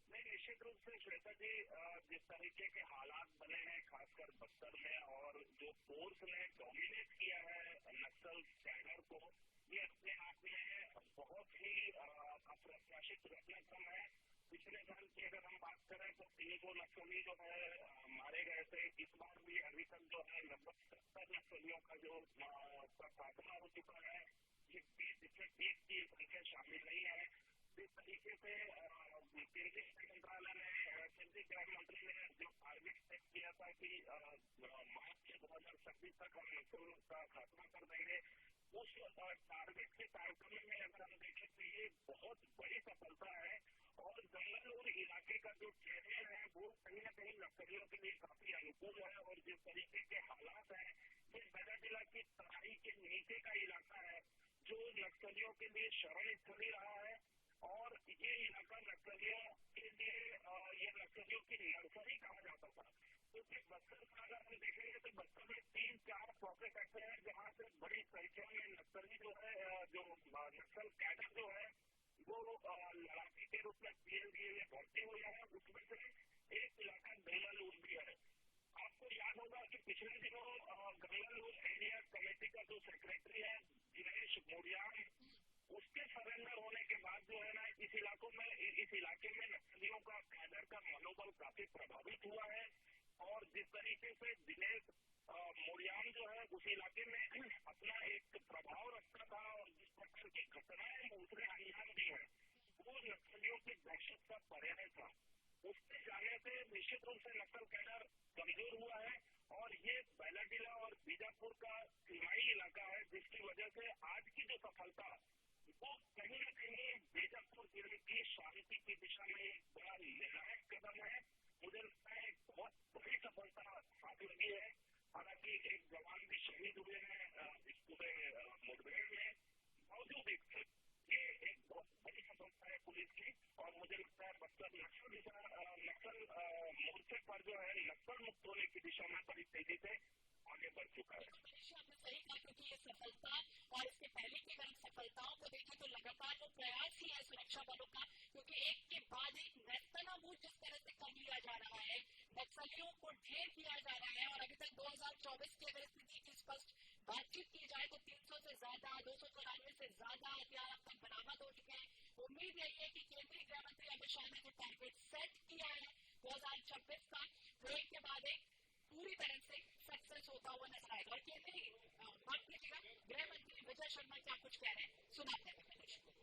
नहीं, निश्चित रूप से श्वेता जी, जिस तरीके के हालात बने हैं खासकर बस्तर में और जो फोर्स ने डोमिनेट किया है नक्सल कैडर को, ये अपने आप में बहुत ही अप्रत्याशित घटनाक्रम है। पिछले साल की अगर हम बात करें तो 3 नक्सली जो है मारे गए थे। इस बार भी अभी तक जो है लगभग 70 नक्सलियों का जो खात्मा हो चुका है। ये 20 की संख्या शामिल नहीं है। इस तरीके से केंद्रीय मंत्रालय ने, केंद्रीय गृह मंत्री ने जो टारगेट सेट किया था कि मार्च 2026 तक हम नक्सल का खात्मा कर देंगे, उस टारगेट के कार्यक्रम में अगर हम देखें तो ये बहुत बड़ी सफलता है। और गंगालूर इलाके का जो टेरियर है वो कहीं न कहीं नक्सलियों के लिए काफी अनुकूल है। और जिस तरीके के हालात हैं, ये बैराजिला की तराई के नीचे का इलाका है जो नक्सलियों के लिए शरण स्थली रहा है। और ये इलाका नक्सलियों के लिए ये नक्सलियों की नर्सरी कहा जाता था, क्योंकि बस्तर का अगर हम देखेंगे तो बस्तर में 3-4 पॉकेट ऐसे हैं जहाँ से बड़ी संख्या में नक्सली जो है, जो नक्सल कैडर जो है वो लड़ाकी के रूप में पीएलडीए में भर्ती हुए हैं। उसमें से एक इलाका गंगालूर भी है। आपको याद होगा कि पिछले दिनों गंगालूर एरिया कमेटी का जो सेक्रेटरी है दिनेश मोरियान, उसके सरेंडर होने के बाद जो है ना इस इलाके में नक्सलियों का कैडर का मनोबल काफी प्रभावित हुआ है। और जिस तरीके से दिनेश मोरियान जो है उस इलाके में अपना एक प्रभाव रखता था और जिस प्रकार की घटनाएं उसने अंजाम दी है, वो नक्सलियों की दहशत का पर्याय था। उसके जाने से निश्चित रूप से नक्सल कैडर कमजोर हुआ है। और ये बैलाडीला और बीजापुर का सीमाई इलाका है, जिसकी वजह से आज की जो सफलता वो कहीं न कहीं बीजापुर जिले की शांति की दिशा में एक बड़ा निर्णायक कदम है। मुझे लगता है बहुत बड़ी सफलता हाथ लगी है। हालांकि एक जवान भी शहीद हुए हैं इस पूरे मुठभेड़ में। बावजूद ये एक बहुत बड़ी सफलता है पुलिस की। और मुझे लगता है बस्तर नक्सल मोर्चे पर जो है नक्सल मुक्त होने की दिशा में बड़ी तेजी से आगे बढ़ चुका है। आपने सही कहा, क्योंकि ये सफलता और इसके पहले की अगर सफलताओं को देखें तो लगातार वो प्रयास ही है सुरक्षा बलों का, क्योंकि एक के बाद एक नेस्तनाबूद जिस तरह से कर लिया जा रहा है, नक्सलियों को ढेर किया जा रहा है और अभी तक 2024 की अगर स्थिति की स्पष्ट बातचीत की जाए तो 300 से ज्यादा 293 से ज्यादा हथियार अब तक बरामद हो चुके हैं। उम्मीद यही है कि केंद्रीय गृह मंत्री अमित शाह ने जो टारगेट सेट किया है 2026 का वो एक के बाद एक पूरी तरह से सक्सेस होता हुआ नजर आएगा। और केंद्रीय माफ कीजिएगा गृह मंत्री विजय शर्मा क्या कुछ कह रहे हैं सुनाते हैं प्रदेश को।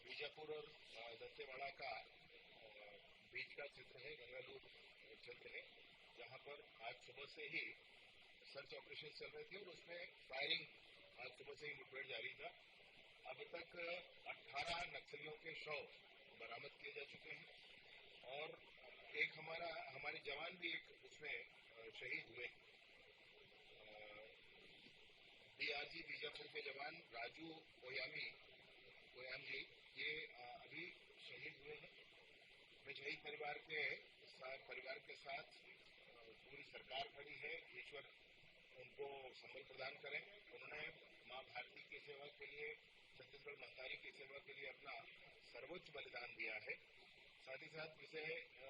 बीजापुर और दंतेवाड़ा का बीच का क्षेत्र है, गंगालूर क्षेत्र है, जहां पर आज सुबह से ही सर्च ऑपरेशन चल रहे थे और उसमें फायरिंग आज सुबह से ही मुठभेड़ जारी था। अब तक 18 नक्सलियों के शव बरामद किए जा चुके हैं और एक हमारे जवान भी एक उसमें शहीद हुए। डीआरजी बीजापुर के जवान राजू ओयाम जी ये अभी शहीद हुए हैं। मैं शहीद परिवार के साथ पूरी सरकार खड़ी है। ईश्वर उनको संबल प्रदान करें। उन्होंने मां भारती की सेवा के लिए, छत्तीसगढ़ महतारी की सेवा के लिए अपना सर्वोच्च बलिदान दिया है। साथ ही साथ विषय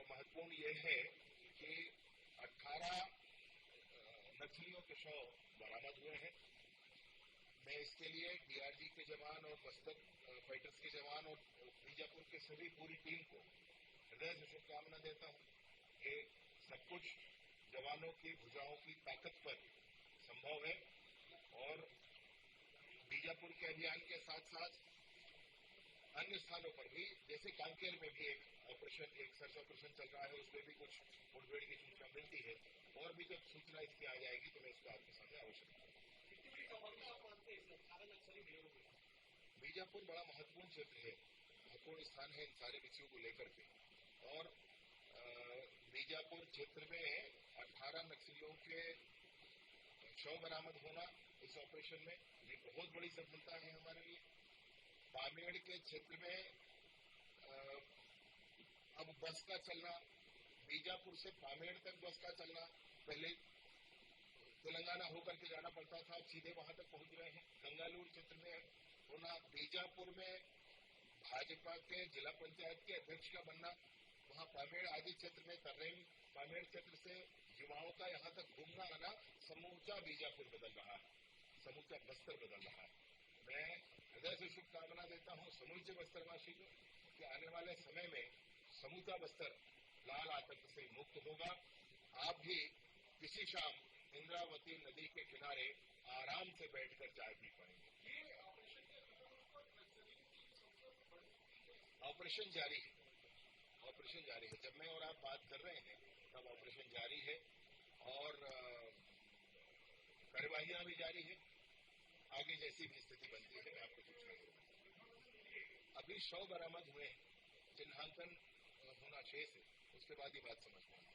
महत्वपूर्ण ये है कि 18 नक्सलियों के शव बरामद हुए हैं। मैं इसके लिए डीआरजी के जवान और बस्तर फाइटर्स के जवान और बीजापुर के सभी पूरी टीम को हृदय से शुभकामना देता हूँ। ये सब कुछ जवानों की भुजाओं की ताकत पर संभव है और बीजापुर के अभियान के साथ साथ अन्य स्थानों पर भी, जैसे कांकेर में भी एक सर्च ऑपरेशन चल रहा है, उसमें भी कुछ मुठभेड़ की सूचना मिलती है और भी जब सूचना इसकी आ जाएगी तो मैं इसको आपके सामने अवश्य बताऊंगा। बीजापुर बड़ा महत्वपूर्ण क्षेत्र है, महत्वपूर्ण स्थान है इन सारे विषयों को लेकर के और बीजापुर क्षेत्र में 18 नक्सलियों के शव बरामद होना इस ऑपरेशन में ये बहुत बड़ी सफलता है हमारे लिए। पामेड़ के क्षेत्र में अब बस का चलना, बीजापुर से पामेड़ तक बस का चलना, पहले तेलंगाना होकर के जाना पड़ता था, सीधे वहां तक पहुंच रहे हैं। गंगालूर क्षेत्र में होना, बीजापुर में भाजपा के जिला पंचायत के अध्यक्ष का बनना, वहां पामेड़ आदि क्षेत्र में तर्रेम पामेड़ क्षेत्र से युवाओं का यहां तक घूमना आना, समूचा बीजापुर बदल रहा है, समूचा बस्तर बदल रहा है। मैं हृदय से शुभकामना देता हूं समूचे बस्तरवासी को कि आने वाले समय में समूचा बस्तर लाल आतंक से मुक्त होगा। आप भी किसी शाम इंद्रावती नदी के किनारे आराम से बैठकर चाय पी पाएंगे। ऑपरेशन जारी है, ऑपरेशन जारी है। जब मैं और आप बात कर रहे हैं तब ऑपरेशन जारी है और कार्यवाहियां भी जारी है। आगे जैसी भी स्थिति बनती है मैं आपको सूचना दूंगा। अभी शव बरामद हुए हैं, चिन्हांकन होना शेष है, उसके बाद ही बात समझ में आएगी।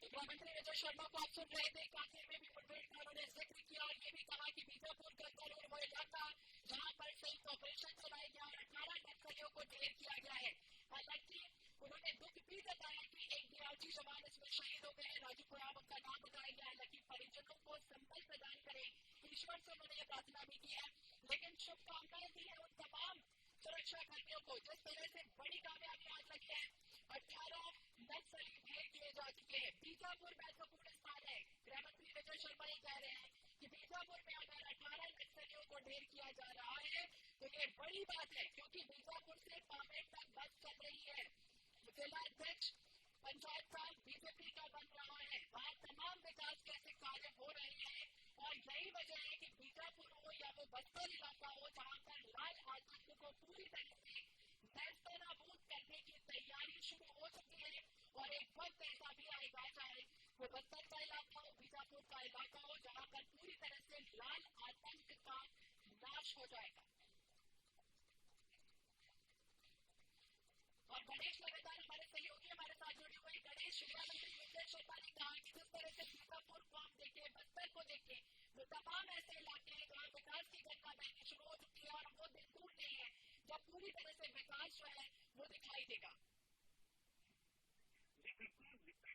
गृहमंत्री विजय शर्मा को आप सुन रहे थे। कांकेर में भी मुठभेड़ का उन्होंने जिक्र किया और ये भी कहा कि बीजापुर गंगालूर वो इलाका जहां पर संयुक्त ऑपरेशन चलाया गया और 18 नक्सलियों को ढेर किया गया है। हालांकि उन्होंने दुख भी जताया कि एक डीआरजी जवान इसमें शहीद हो गए। राजू कोयाम उनका नाम बताया गया। हालांकि परिजनों को संबल प्रदान करे, ईश्वर से उन्होंने ये प्रार्थना भी की है, लेकिन शुभकामनाएं दी है उन तमाम सुरक्षा कर्मियों को जिस तरह से बड़ी कामयाबी आज लगी है। 18 नक्सली ढेर किए जा चुके हैं। बीजापुर महत्वपूर्ण स्थान है। गृहमंत्री विजय शर्मा ये कह रहे हैं कि बीजापुर में अगर 18 नक्सलियों को ढेर किया जा रहा है तो ये बड़ी बात है, क्योंकि बीजापुर से पामेड़ तक बस चल रही है। जिला अध्यक्ष पंचायत का बीजेपी का बन रहा है, वहां तमाम विकास के ऐसे कार्य हो रहे हैं और यही वजह है कि बीजापुर हो या वो बस्तर इलाका हो जहां पर लाल आतंक को पूरी तरह से नेस्तनाबूद करने की तैयारी शुरू हो चुकी है। और एक वक्त ऐसा भी आएगा, चाहे वो बस्तर का इलाका हो, बीजापुर का इलाका हो, जहां पर पूरी तरह से लाल आतंक का नाश हो जाएगा। और गणेश लगातार हमारे सहयोगी हमारे साथ जुड़े हुए। गणेश, शिक्षा मंत्री विजय शर्मा ने कहा कि जिस तरह से बीजापुर को तमाम ऐसे इलाके हैं जहाँ विकास की गंगा बहनी शुरू हो चुकी है और वो दिन दूर नहीं है जब पूरी तरह से विकास जो है वो दिखाई देगा। बिल्कुल,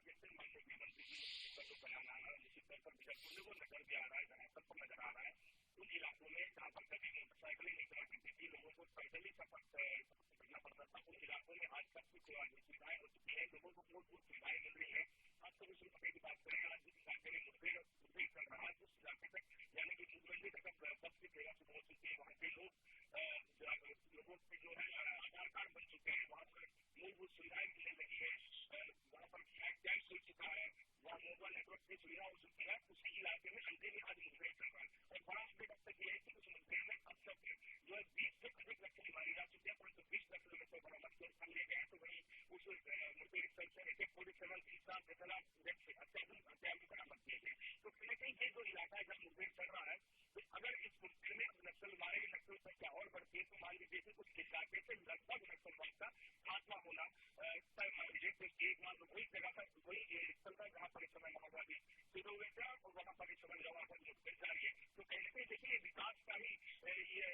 जैसे माननीय मंत्री जी का जो बयान आ रहा है, निश्चित तौर पर बीजापुर को नजर भी आ रहा है, धरातल पर नजर आ रहा है। उन इलाकों में जहाँ पर कभी मोटरसाइकिलें नहीं चला करती थी, लोगों को पैदल ही सफर करना पड़ता था, उन इलाकों में आज सब कुछ सुविधाएं हो चुकी है, लोगों को मूलभूत सुविधाएं मिल रही है। आज कभी शुरू की बात करें, आज जिस इलाके में मुठभेड़ चल रहा है, उस इलाके तक यानी कि मूवमेंट तक बस की सेवा शुरू हो चुकी है। वहाँ के लोगों के जो है आधार कार्ड बन चुके हैं, वहाँ पर मूलभूत सुविधाएं मिलने लगी है, वहाँ पर टैक्स हो चुका है, वहाँ मोबाइल नेटवर्क की सुविधा हो चुकी है। उसी इलाके में अंधे में आज मुठभेड़ चल रहा है और बड़ा अपडेट अब तक ये है कि उस मुठभेड़ में अब तक जो है 20 से अधिक नक्सली मारे जा चुके हैं, परंतु 20 नक्सली में से बरामद कर लिए गए हैं। तो वही उस मुठभेड़ स्थल से AK-47 इंसास अत्याधुनिक बरामद किए गए। तो कहीं न कहीं ये जो इलाका है जहाँ मुठभेड़ चल रहा है, तो अगर इस मुठभेड़ में नक्सल मारे गए नक्सल संख्या और बढ़ती है तो मान लीजिए कि कुछ इलाके से लगभग नक्सलवाद का खात्मा होना तय मान लीजिए। तो एक मान लो वही जगह पर वही स्थल था जहाँ पर इस समय माओवादी शुरू हुए थे और वहाँ पर इस समय लगातार मुठभेड़ जारी है। तो कहीं न कहीं देखिए विकास का ही ये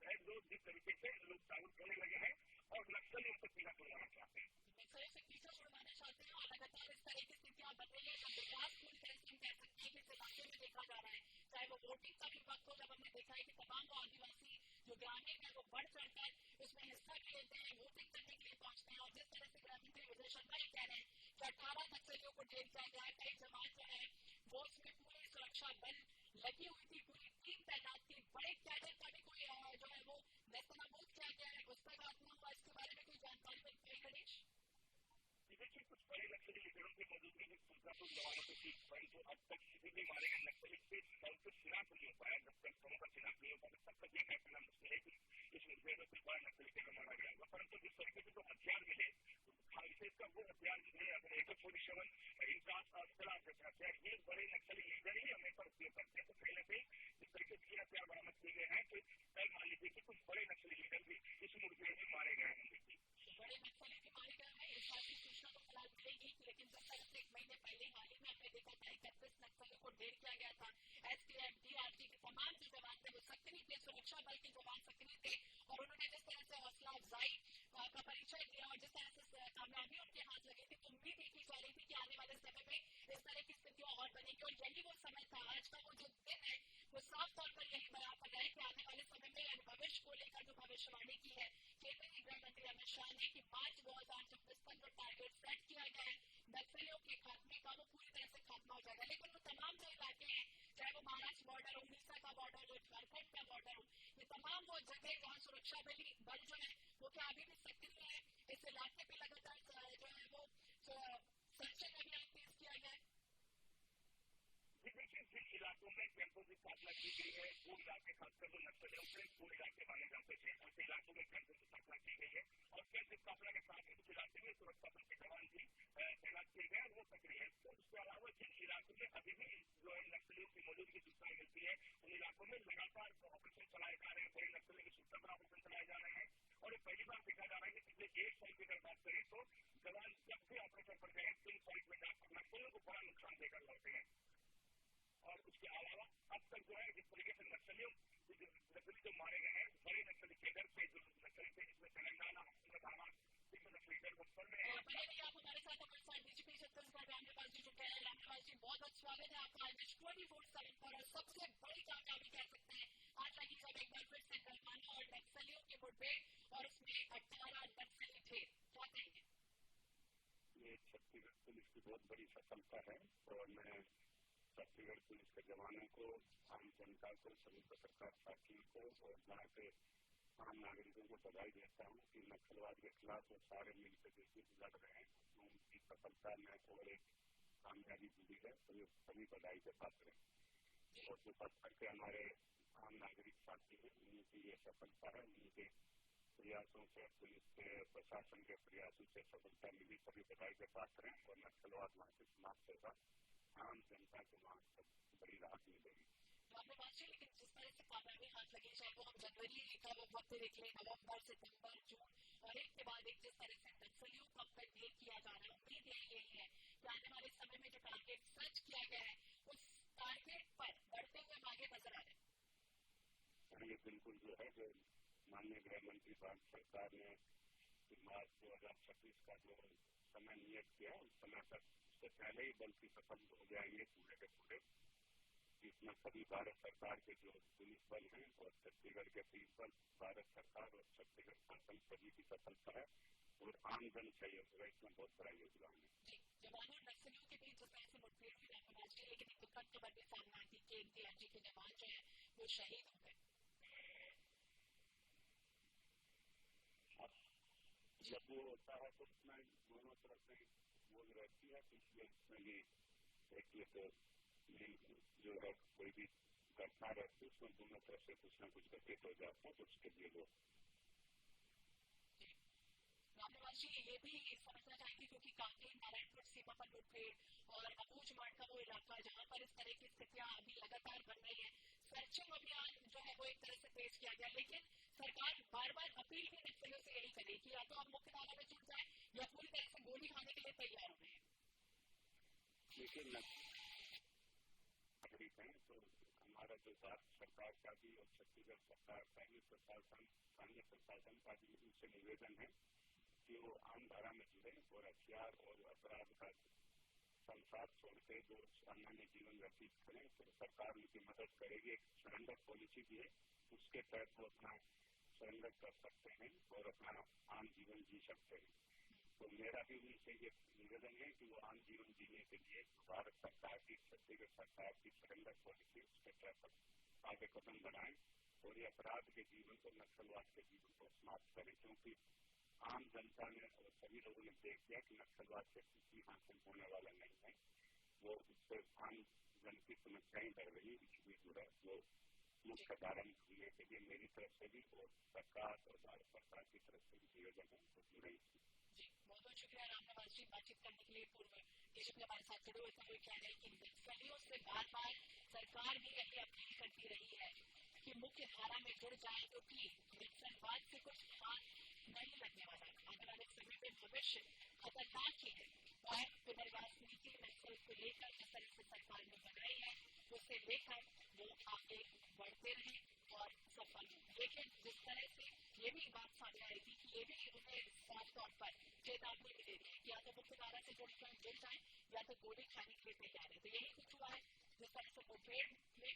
है जो जिस तरीके से लोग जागरूक होने लगे हैं और नक्सली उनको पीछा छुड़वाना चाहते हैं। नक्सली से पीछा छुड़वाना चाहते हैं और लगातार इस तरह की स्थितियां बन रही है जब विकास पूरी तरह से हम कह सकते हैं कि इस इलाके में देखा जा रहा है, चाहे वो वोटिंग का भी वक्त हो जब हमने देखा है कि तमाम वो आदिवासी जो ग्रामीण है वो बढ़ चढ़कर उसमें हिस्सा भी लेते हैं, वोटिंग करने के लिए पहुंचते हैं। और जिस तरह से गृह मंत्री विजय शर्मा ये कह रहे हैं कि 18 नक्सलियों को ढेर किया गया है, कई जवान जो है वो उसमें पूरी सुरक्षा बल लगी हुई थी, पूरी टीम तैनात थी, बड़े कैडर का भी कोई जो है वो नेस्तनाबूद किया गया है, उस पर बात हुआ, इसके बारे में कोई जानकारी मिल पाई गणेश? देखिए कुछ बड़े नक्सली लीडरों की मौजूदगी भी सुल्तानपुर जवानों को थी, परंतु अब तक किसी भी मारे गए नक्सली से उनका शिनाख्त नहीं हो पाया। जब तक दोनों का शिनाख्त नहीं हो पाया तब तक यह कह पाना मुश्किल है कि इस मुठभेड़ में कोई बड़ा नक्सली कैसे मारा गया होगा। परंतु जिस तरीके से जो हथियार मिले, खालिस्तान का वो हथियार मिले, अगर AK-47 इंसास हथियार ये बड़े नक्सली लीडर ही हमेशा उपयोग करते हैं। तो कहीं न कहीं जिस तरीके से ये हथियार बरामद किए गए हैं कि तय मान लीजिए कि कुछ बड़े नक्सली लीडर भी इस मुठभेड़ में मारे गए होंगे। बड़े नक्सली भी मारे गए हैं, इस बात की सूचना तो फिलहाल मिलेगी, लेकिन जिस तरह से 1 महीने पहले हाल ही में हमने देखा था 31 नक्सलियों को ढेर किया गया था, STF DRG के तमाम जो जवान थे वो सक्रिय थे, सुरक्षा बल के जवान सक्रिय थे और उन्होंने जिस तरह से हौसला अफजाई का परिचय दिया और जिस तरह से कामयाबी उनके हाथ लगी थी, तो उम्मीद ये की जा रही थी कि आने वाले समय में इस तरह की स्थितियां और बनेगी और यही वो समय था। आज का वो जो दिन है वो साफ तौर पर यही बयां कर रहा है कि आने वाले समय में भविष्य को लेकर जो भविष्यवाणी की है केंद्रीय गृह मंत्री अमित शाह ने कि मार्च 2026 तक जो टारगेट सेट किया गया है नक्सलियों के खात्मे का वो पूरी तरह से खात्मा हो जाएगा। लेकिन वो तमाम जो इलाके हैं, चाहे वो महाराष्ट्र बॉर्डर हो, उड़ीसा का बॉर्डर हो, झारखंड का बॉर्डर हो, ये तमाम वो जगह जहाँ सुरक्षा बल जो है वो क्या अभी भी सक्रिय है, इस इलाके पे लगातार जो है वो सर्चिंग अभियान तेज किया गया है। देखिए जिन इलाकों में कैंपों की स्थापना की गई है वो इलाके खासकर जो नक्सलियों से वो इलाके माने जाते थे, ऐसे इलाकों में कैंपों की स्थापना की गई है और कैंप की स्थापना के साथ ही कुछ इलाके में सुरक्षा बल के जवान भी तैनात किए गए वो सक्रिय है। तो उसके अलावा जिन इलाकों में अभी भी जो है नक्सलियों की मौजूदगी सूचना मिलती है उन इलाकों में लगातार ऑपरेशन चलाए जा रहे हैं, बड़े नक्सलियों की सूचना पर ऑपरेशन चलाए जा रहे हैं और ये पहली बार देखा जा रहा है कि पिछले 1 साल की अगर बात करें तो जवान जब भी ऑपरेशन पर गए 3 साइड में जाकर नक्सलियों को बड़ा नुकसान देकर लौटे हैं। और उसके अलावा अब तक जो है जिस तरीके से नक्सली जो मारे गए हैं बड़े नक्सली केडर से जो नक्सली थे इसमें तेलंगाना नक्सली दल बचपन में बने रहिए आप हमारे साथ डीजीपी छत्तीसगढ़ रामनिवास जी जुटे हैं। रामनिवास जी बहुत बहुत स्वागत है आपका आज 24/7 पर और सबसे बड़ी कामयाबी कह सकते हैं आज लगी जब एक बार फिर से गलवाना और नक्सलियों की मुठभेड़ और उसमें 18 नक्सली थे, क्या कहेंगे? ये छत्तीसगढ़ पुलिस की बहुत बड़ी सफलता है और मैं छत्तीसगढ़ पुलिस के जवानों को, आम जनता को, सभी पत्रकार साथियों को और यहाँ के आम नागरिकों को बधाई देता हूँ कि नक्सलवाद के खिलाफ वो सारे मिलकर जैसे लड़ रहे हैं उनकी सफलता में और एक कामयाबी मिली है तो ये सभी बधाई के पात्र हैं। और जो बस्तर के हमारे आम नागरिक साथी हैं उनकी ये सफलता है, उनके प्रयासों से पुलिस के प्रशासन के प्रयासों से सफलता मिली, सभी बधाई के पात्र हैं और नक्सलवाद वहाँ से समाप्त होगा, आम जनता को वहाँ तक बड़ी राहत मिलेगी। लेकिन जिस तरह से कामयाबी हाथ लगी, चाहे वो हम जनवरी का वो वक्त देख लें, नवंबर, सितंबर, जून और एक के बाद एक जिस तरह से नक्सलियों को अब तक ढेर किया जा रहा है, उम्मीद यही है कि आने वाले समय में जो टारगेट सर्च किया गया है उस टारगेट पर बढ़ते हुए आगे नजर आ रहे हैं। ये बिल्कुल जो है जो माननीय गृह मंत्री भारत सरकार ने मार्च 2026 का जो समय नियत किया उस समय तक उससे पहले ही बल्कि सफल हो जाएंगे पूरे के पूरे, जिसमें सभी भारत सरकार के जो पुलिस बल हैं और छत्तीसगढ़ के पुलिस बल, भारत सरकार और छत्तीसगढ़ शासन सभी की सफलता है और आम जन सहयोग का इसमें बहुत बड़ा योगदान है। जवानों और नक्सलियों के बीच जिस तरह से मुठभेड़ हुई रामबाजी, लेकिन एक दुखद खबर भी सामने आती कि एनडीआरजी के जवान जो है वो शहीद हो गए। जब वो होता है तो उसमें दोनों तरफ से वो रहती है, इसलिए उसमें भी देखिए तो जो है कोई भी घटना रहती है उसमें दोनों तरफ से कुछ न कुछ घटित हो जाता है, तो उसके लिए वो रामबाजी ये भी समझना चाहेंगे क्योंकि कांकेर नारायणपुर सीमा पर मुठभेड़ और अबूझ मार्ग का वो इलाका जहां पर इस तरह की स्थितियां अभी लगातार बन रही है, सर्चिंग अभियान जो है वो एक तरह से पेश किया गया, लेकिन सरकार बार बार अपील भी नक्सलियों से यही करे कि या तो आप मुख्य धारा में जुट जाए या पूरी तरह से गोली खाने के लिए तैयार हो रहे हैं। लेकिन नागरिक हैं तो हमारा जो भारत सरकार का भी और छत्तीसगढ़ सरकार का भी प्रशासन, स्थानीय प्रशासन का भी उनसे निवेदन है कि वो आम धारा में जुड़े और हथियार और अपराध का संसार छोड़कर जो सामान्य जीवन व्यतीत करें, तो सरकार उनकी मदद करेगी। एक सरेंडर पॉलिसी भी है, उसके तहत वो अपना सरेंडर कर सकते हैं और अपना आम जीवन जी सकते हैं। तो मेरा भी उनसे ये निवेदन है कि वो आम जीवन जीने के लिए भारत सरकार की, छत्तीसगढ़ सरकार की सरेंडर पॉलिसी उसके तहत आगे कदम बढ़ाएं और ये अपराध के जीवन को, नक्सलवाद के जीवन को समाप्त करें, क्योंकि आम जनता ने और सभी लोगों ने देख लिया कि नक्सलवाद से कुछ हासिल होने वाला नहीं है। वो उससे आम जन की समस्याएं बढ़ रही, इसलिए जो है वो मुख्य कारण ढूंढने के लिए मेरी तरफ से भी और सरकार और भारत सरकार की तरफ से भी निवेदन है तो जुड़े। जी, बहुत बहुत शुक्रिया रामनिवास जी बातचीत करने के लिए। पूर्व डीजीपी हमारे साथ जुड़े हुए थे, वो कह रहे हैं कि नक्सलियों से बार बार सरकार भी यही अपील करती रही है कि मुख्य धारा में जुड़ जाए, क्योंकि नक्सलवाद से कुछ हाथ नहीं लगने वाला है। आने वाले समय में भविष्य खतरनाक ही है और पुनर्वास नीति नक्सल को लेकर जिस तरह से सरकार ने बनाई है उसे लेकर वो आगे बढ़ते रहे और सफल हो। लेकिन जिस तरह से ये भी बात सामने आई थी कि ये भी उन्हें साफ तौर पर चेतावनी भी दे दी है कि या तो मुख्य धारा से जुड़ जाए या तो गोली खाने के लिए तैयार है। तो यही कुछ हुआ है। जिस तरह से मुठभेड़ में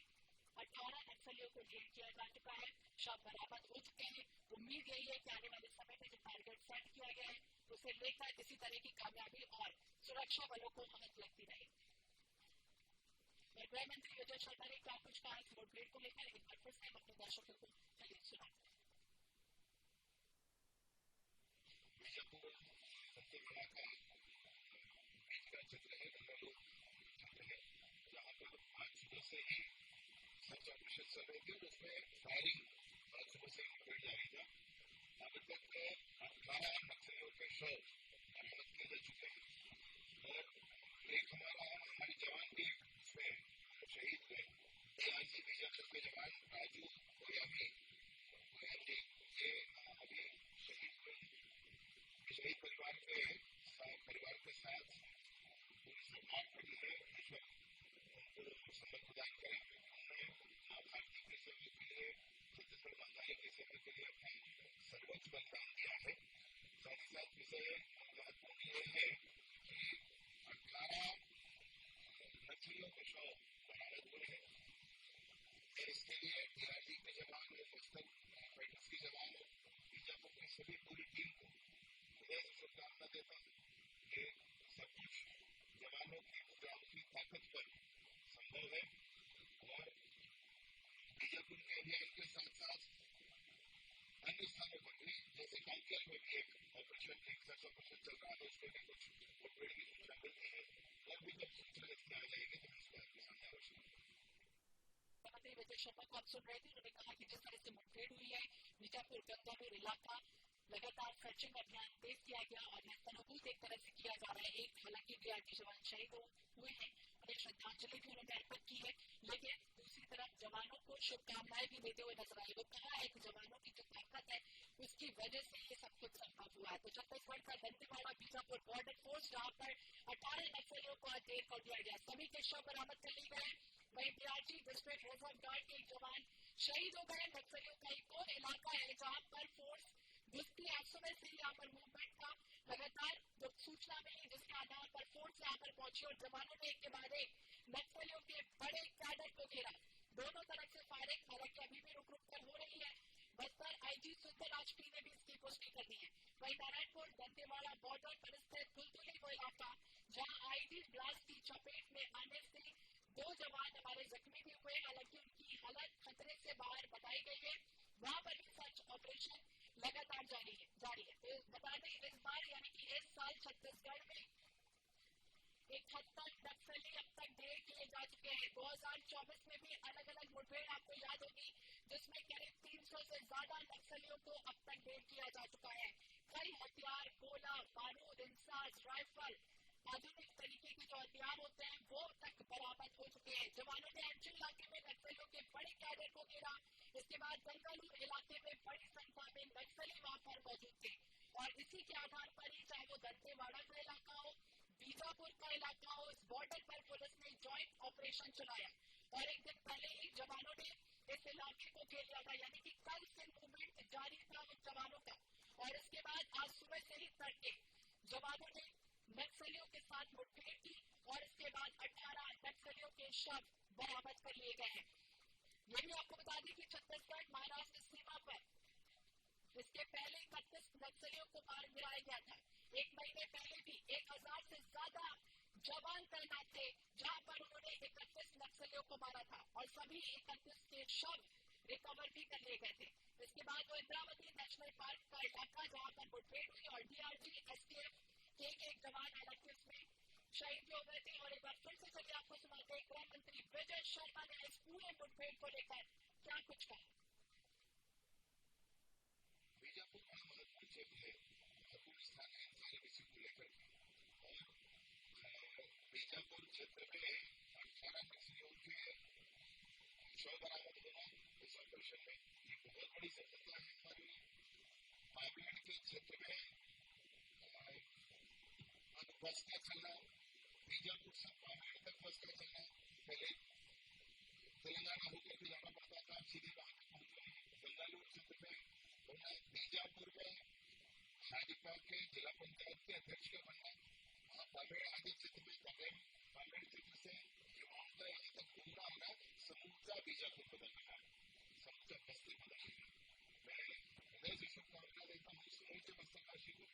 18 नक्सलियों को ढेर किया जा चुका है, शव बरामद हो चुके हैं। उम्मीद यही है कि आने वाले समय में जो टारगेट सेट किया गया है उसे लेकर इसी तरह की कामयाबी और सुरक्षा बलों को हाथ लगती रहेगी। गृह मंत्री विजय शर्मा ने क्या कुछ कहा इस मुठभेड़ को लेकर, एक बार फिर से हम अपने दर्शकों को चलिए सुनाते हैं। बीजापुर सबसे बड़ा का चित्र है, जहाँ पर आज सुबह से ही सर्च ऑपरेशन चल रहे थे और उसमें फायरिंग आज सुबह से ही मुठभेड़ जारी था। अभी तक 18 नक्सलियों के शव बरामद किए जा चुके हैं और एक हमारे जवान भी उसमें शहीद हुए। डीआईजी बीजापुर के जवान राजू ओयामी ये अभी शहीद हुए। शहीद परिवार के साथ पूरी सरकार खड़ी है, ईश्वर उनको समझ प्रदान करे। उन्होंने भारतीय की सेवा के लिए, छत्तीसगढ़ महामारी की सेवा के लिए अपना सर्वोच्च बलिदान दिया है। साथ ही साथ विषय महत्वपूर्ण ये है कि 18 नक्सलियों के शव बरामद हुए हैं। इसके लिए डीआरजी के जवान और बस्तर फाइटर्स के जवान और बीजापुर की सभी पूरी टीम को हृदय से शुभकामना देता हूँ। ये सब कुछ जवानों की मुद्राओं की ताकत पर संभव है और बीजापुर के अभियान के साथ साथ अन्य स्थानों पर भी, जैसे कांकेर में भी एक सर्च ऑपरेशन चल रहा है, उसमें भी कुछ मुठभेड़ की सूचना मिलती है और भी जब सूचना इसकी आ जाएगी तो हम इसको आपके सामने अवश्य मंत्री विजय शर्मा को आप सुन रहे थे। उन्होंने कहा कि जिस तरह से मुठभेड़ हुई है, बीजापुर गंगापुर इलाका लगातार सर्चिंग अभियान तेज किया गया और नेस्तनाबूत एक तरह से किया जा रहा है। एक हालांकि डीआरजी जवान शहीद हुए हैं, उन्हें श्रद्धांजलि भी उन्होंने अर्पित की है, लेकिन दूसरी तरफ जवानों को शुभकामनाएं भी देते हुए नजर आए। वो कहा है कि जवानों की जो ताकत है उसकी वजह से ये सब कुछ संभव हुआ है। तो छत्तीसगढ़ का दंतेवाड़ा बीजापुर बॉर्डर पोस्ट, जहाँ पर 18 नक्सलियों को आज ढेर कर दिया गया, सभी के शव बरामद कर लिए गए। वहीं डीआरजी डिस्ट्रिक्ट रिजर्व गार्ड के एक जवान शहीद हो गए। नक्सलियों का एक और इलाका है जहां पर फोर्स घुसती आज सुबह से यहाँ पर मूवमेंट का लगातार सूचना मिली, जिसके आधार पर फोर्स यहाँ पर पहुंची और जवानों ने एक के बाद एक नक्सलियों के बड़े कैडर को घेरा। दोनों तरफ से फायरिंग हालांकि अभी भी रुक रुक कर हो रही है। बस्तर आईजी सुंदरराज पी ने भी इसकी पुष्टि कर दी है। वहीं नारायणपुर दंतेवाड़ा बॉर्डर पर स्थित तुलतुली वो इलाका जहां आईडी ब्लास्ट की चपेट में आने से 2 जवान हमारे जख्मी भी हुए, हालांकि उनकी हालत खतरे से बाहर बताई गई है। वहां पर भी सर्च ऑपरेशन लगातार जारी है। बता दें इस बार यानी कि इस साल छत्तीसगढ़ में 71 नक्सली अब तक ढेर किए जा चुके हैं। 2024 में भी अलग अलग मुठभेड़ आपको याद होगी, जिसमें करीब 300 से ज्यादा नक्सलियों को अब तक ढेर किया जा चुका है। कई हथियार, गोला बारूद, इंसास, राइफल, आधुनिक तरीके के जो हथियार होते हैं वो तक बरामद हो चुके हैं। जवानों ने अंचल इलाके में नक्सलियों के बड़े कैडर को घेरा। इसके बाद गंगालूर इलाके में बड़ी संख्या में नक्सली वहां पर मौजूद थे और इसी के आधार पर ही चाहे वो दंतेवाड़ा का इलाका हो, बीजापुर का इलाका हो, इस बॉर्डर पर पुलिस ने ज्वाइंट ऑपरेशन चलाया और एक दिन पहले ही जवानों ने इस इलाके को घेर लिया था, यानी कि कल से मूवमेंट जारी था उन जवानों का। और इसके बाद आज सुबह से ही तड़के जवानों ने नक्सलियों के साथ मुठभेड़ की और इसके बाद 18 नक्सलियों के शव बरामद कर लिए गए हैं। ये भी आपको बता दें कि छत्तीसगढ़ महाराष्ट्र सीमा पर इसके पहले 31 नक्सलियों को मार गिराया गया था। एक महीने पहले भी 1000 से ज्यादा जवान तैनात थे, जहां पर उन्होंने 31 नक्सलियों को मारा था और सभी 31 के शव रिकवर भी कर लिए गए थे। इसके बाद वो इंद्रावती नेशनल पार्क का इलाका जहां पर मुठभेड़ हुई और डीआरजी एसटीएफ के एक जवान हालांकि उसमें शहीद भी हो गए थे। और एक बार फिर से चलिए आपको सुनाते हैं गृह मंत्री विजय शर्मा ने इस पूरे मुठभेड़ को लेकर क्या कुछ कहा। बीजापुर बड़ा महत्वपूर्ण क्षेत्र है, महत्वपूर्ण स्थान है सारे विषय को लेकर और बीजापुर क्षेत्र में 18 नक्सलियों के शव बरामद होना इस ऑपरेशन में ये बहुत बड़ी सफलता है। हमारी पामेड़ के क्षेत्र में अब बस का चलना, बीजापुर से पामेड़ तक बस का चलना, पहले तेलंगाना होकर के जाना पड़ता था, सीधे वहां तक पहुंच रहे हैं। गंगालूर क्षेत्र में बीजापुर में भाजपा के जिला पंचायत के अध्यक्ष का बनना, वहां पामेड़ आदि क्षेत्र में पामेड़ क्षेत्र से युवाओं का यहाँ तक घूमना होना, समूचा बीजापुर बदल रहा है, समूचा बस्तर बदल रहा है। मैं हृदय से शुभकामना देता हूँ समूचे बस्तरवासी को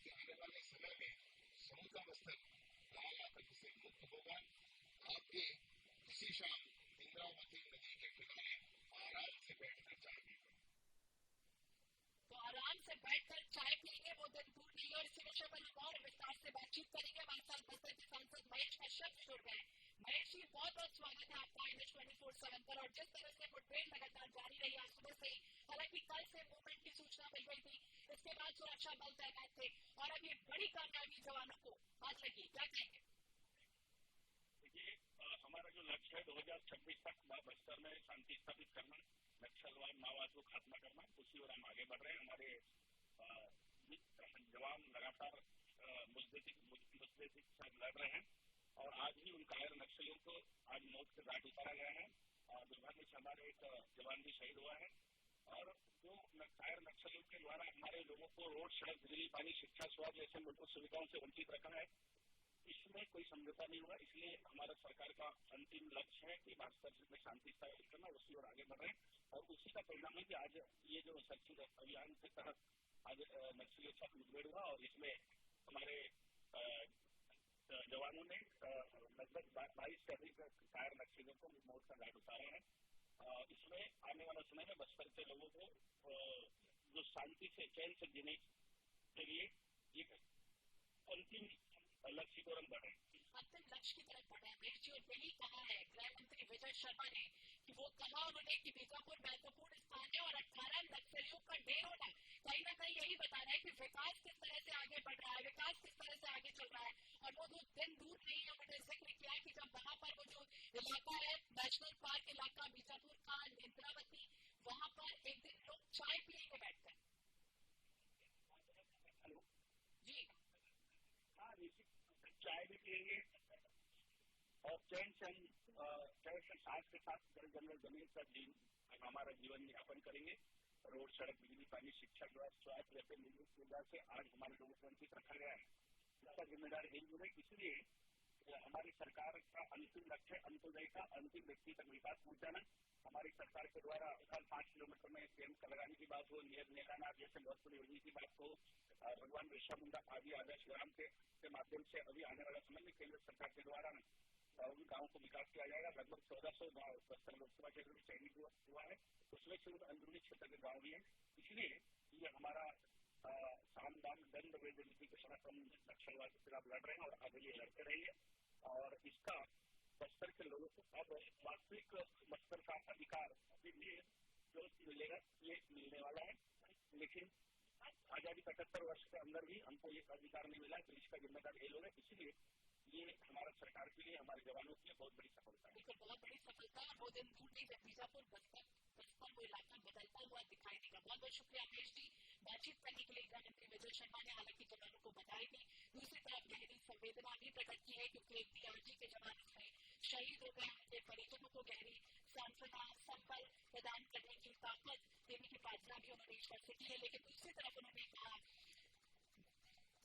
कि आने वाले समय में समूचा बस्तर लाल आतंक से मुक्त होगा। आप भी किसी शाम इंद्रावती नदी के किनारे आराम से बैठकर चाय पीकर तो आराम से बैठकर चाय पिएंगे, वो दिन दूर नहीं। और इसी विषय पर हम और विस्तार से बातचीत करेंगे। हमारे साथ बस्तर के सांसद महेश कश्यप जुड़ गए। महेश जी, बहुत बहुत स्वागत है आपका NH 24/7 पर। और जिस तरह से मुठभेड़ लगातार जारी रही आज सुबह से, हालांकि कल से मूवमेंट की सूचना मिल गई थी, इसके बाद सुरक्षा बल तैनात थे और अब ये बड़ी कामयाबी जवानों को आज लगी, क्या कहेंगे? देखिए, हमारा जो लक्ष्य है 2026 तक बस्तर में शांति स्थापित करना, नक्सलवाद माओवाद को खात्मा करना, उसी ओर हम आगे बढ़ रहे हैं। हमारे जवान लगातार मुद्दे के साथ लड़ रहे हैं और आज भी उन कायर नक्सलियों को आज मौत के घाट उतारा गया है। दुर्भाग्य से हमारे एक जवान भी शहीद हुआ है और जो कायर नक्सलियों के द्वारा हमारे लोगों को रोड, सड़क, बिजली, पानी, शिक्षा, स्वास्थ्य जैसे मूलभूत सुविधाओं से वंचित रखा है, इसमें कोई समझौता नहीं हुआ। इसलिए हमारा सरकार का अंतिम लक्ष्य है कि बस्तर में शांति स्थापित करना, उसी ओर आगे बढ़ रहे हैं और उसी का परिणाम है कि आज ये जो सर्चिंग अभियान के तहत आज नक्सलियों के साथ मुठभेड़ हुआ और इसमें हमारे जवानों ने लगभग 22 से अधिक कायर नक्सलियों को मौत का घाट उतारा है। इसमें आने वाला समय में बस्तर के लोगों को जो शांति से चैन से जीने के लिए एक अंतिम लक्ष्य को हम बढ़े, अंतिम लक्ष्य की तरफ बढ़े। महेश जी, और यही कहा है गृह मंत्री विजय शर्मा ने कि वो कहा उन्होंने कि बीजापुर महत्वपूर्ण स्थान है और 18 नक्सलियों का ढेर होना कहीं ना कहीं यही बता रहा है कि विकास किस तरह से आगे बढ़ रहा है, विकास किस तरह से आगे चल रहा है। और वो जो दिन दूर नहीं है, उन्होंने जिक्र किया है कि जब वहां पर वो जो इलाका है नेशनल पार्क इलाका बीजापुर का इंद्रावती, वहां पर एक दिन लोग चाय पिएंगे बैठकर। जी हाँ, चाय भी पिएंगे और चैन से सांस के साथ जंगल जमीन पर हमारा जीवन यापन करेंगे। रोड, सड़क, बिजली, पानी, शिक्षा, स्वास्थ्य जैसे मूलभूत सुविधा से आज हमारे लोगों को वंचित रखा गया है। इसका जिम्मेदार यही है। इसलिए हमारी सरकार का अंतिम लक्ष्य अंत्योदय का अंतिम व्यक्ति तक विकास पहुंचाना। हमारी सरकार के द्वारा हर 5 किलोमीटर में कैंप लगाने की बात हो, नेलानाथ जैसे बहुत बड़ी योजना की बात हो, भगवान बिरसा मुंडा आदि आदर्श ग्राम के माध्यम से अभी आने वाला समय में केंद्र सरकार के द्वारा उन गाँव को विकास किया जाएगा। लगभग 1400 गाँव बस्तर लोकसभा क्षेत्र में चयनित हुआ है, उसमें सिर्फ अंदरूनी क्षेत्र के गाँव भी है। इसलिए ये हमारा सामदान दंड वेद नीति के खिलाफ हम नक्सलवाद के खिलाफ लड़ रहे हैं और आगे ये लड़ते रहेंगे। और इसका बस्तर के लोगों को अब वास्तविक बस्तर का अधिकार जो मिलेगा ये मिलने वाला है। लेकिन आजादी 75 वर्ष के अंदर भी हमको ये अधिकार नहीं मिला, तो इसका जिम्मेदार ये लोग है। इसलिए ये हमारा सरकार के लिए, हमारे जवानों के लिए बहुत बड़ी सफलता है। बहुत बड़ी सफलता है। वो दिन दूर नहीं जब बीजापुर बस्तर वो इलाका बदलता हुआ दिखाई देगा। बहुत बहुत शुक्रिया महेश जी, बातचीत करने के लिए। गृह मंत्री विजय शर्मा ने हालांकि जवानों को बधाई दी, दूसरी तरफ गहरी संवेदना भी प्रकट की है क्योंकि डीआरजी के जवान इसमें शहीद हो गए। उनके परिजनों को गहरी सांत्वना, संबल प्रदान करने की ताकत देने की प्रार्थना भी उन्होंने ईश्वर से की है। लेकिन दूसरी तरफ उन्होंने कहा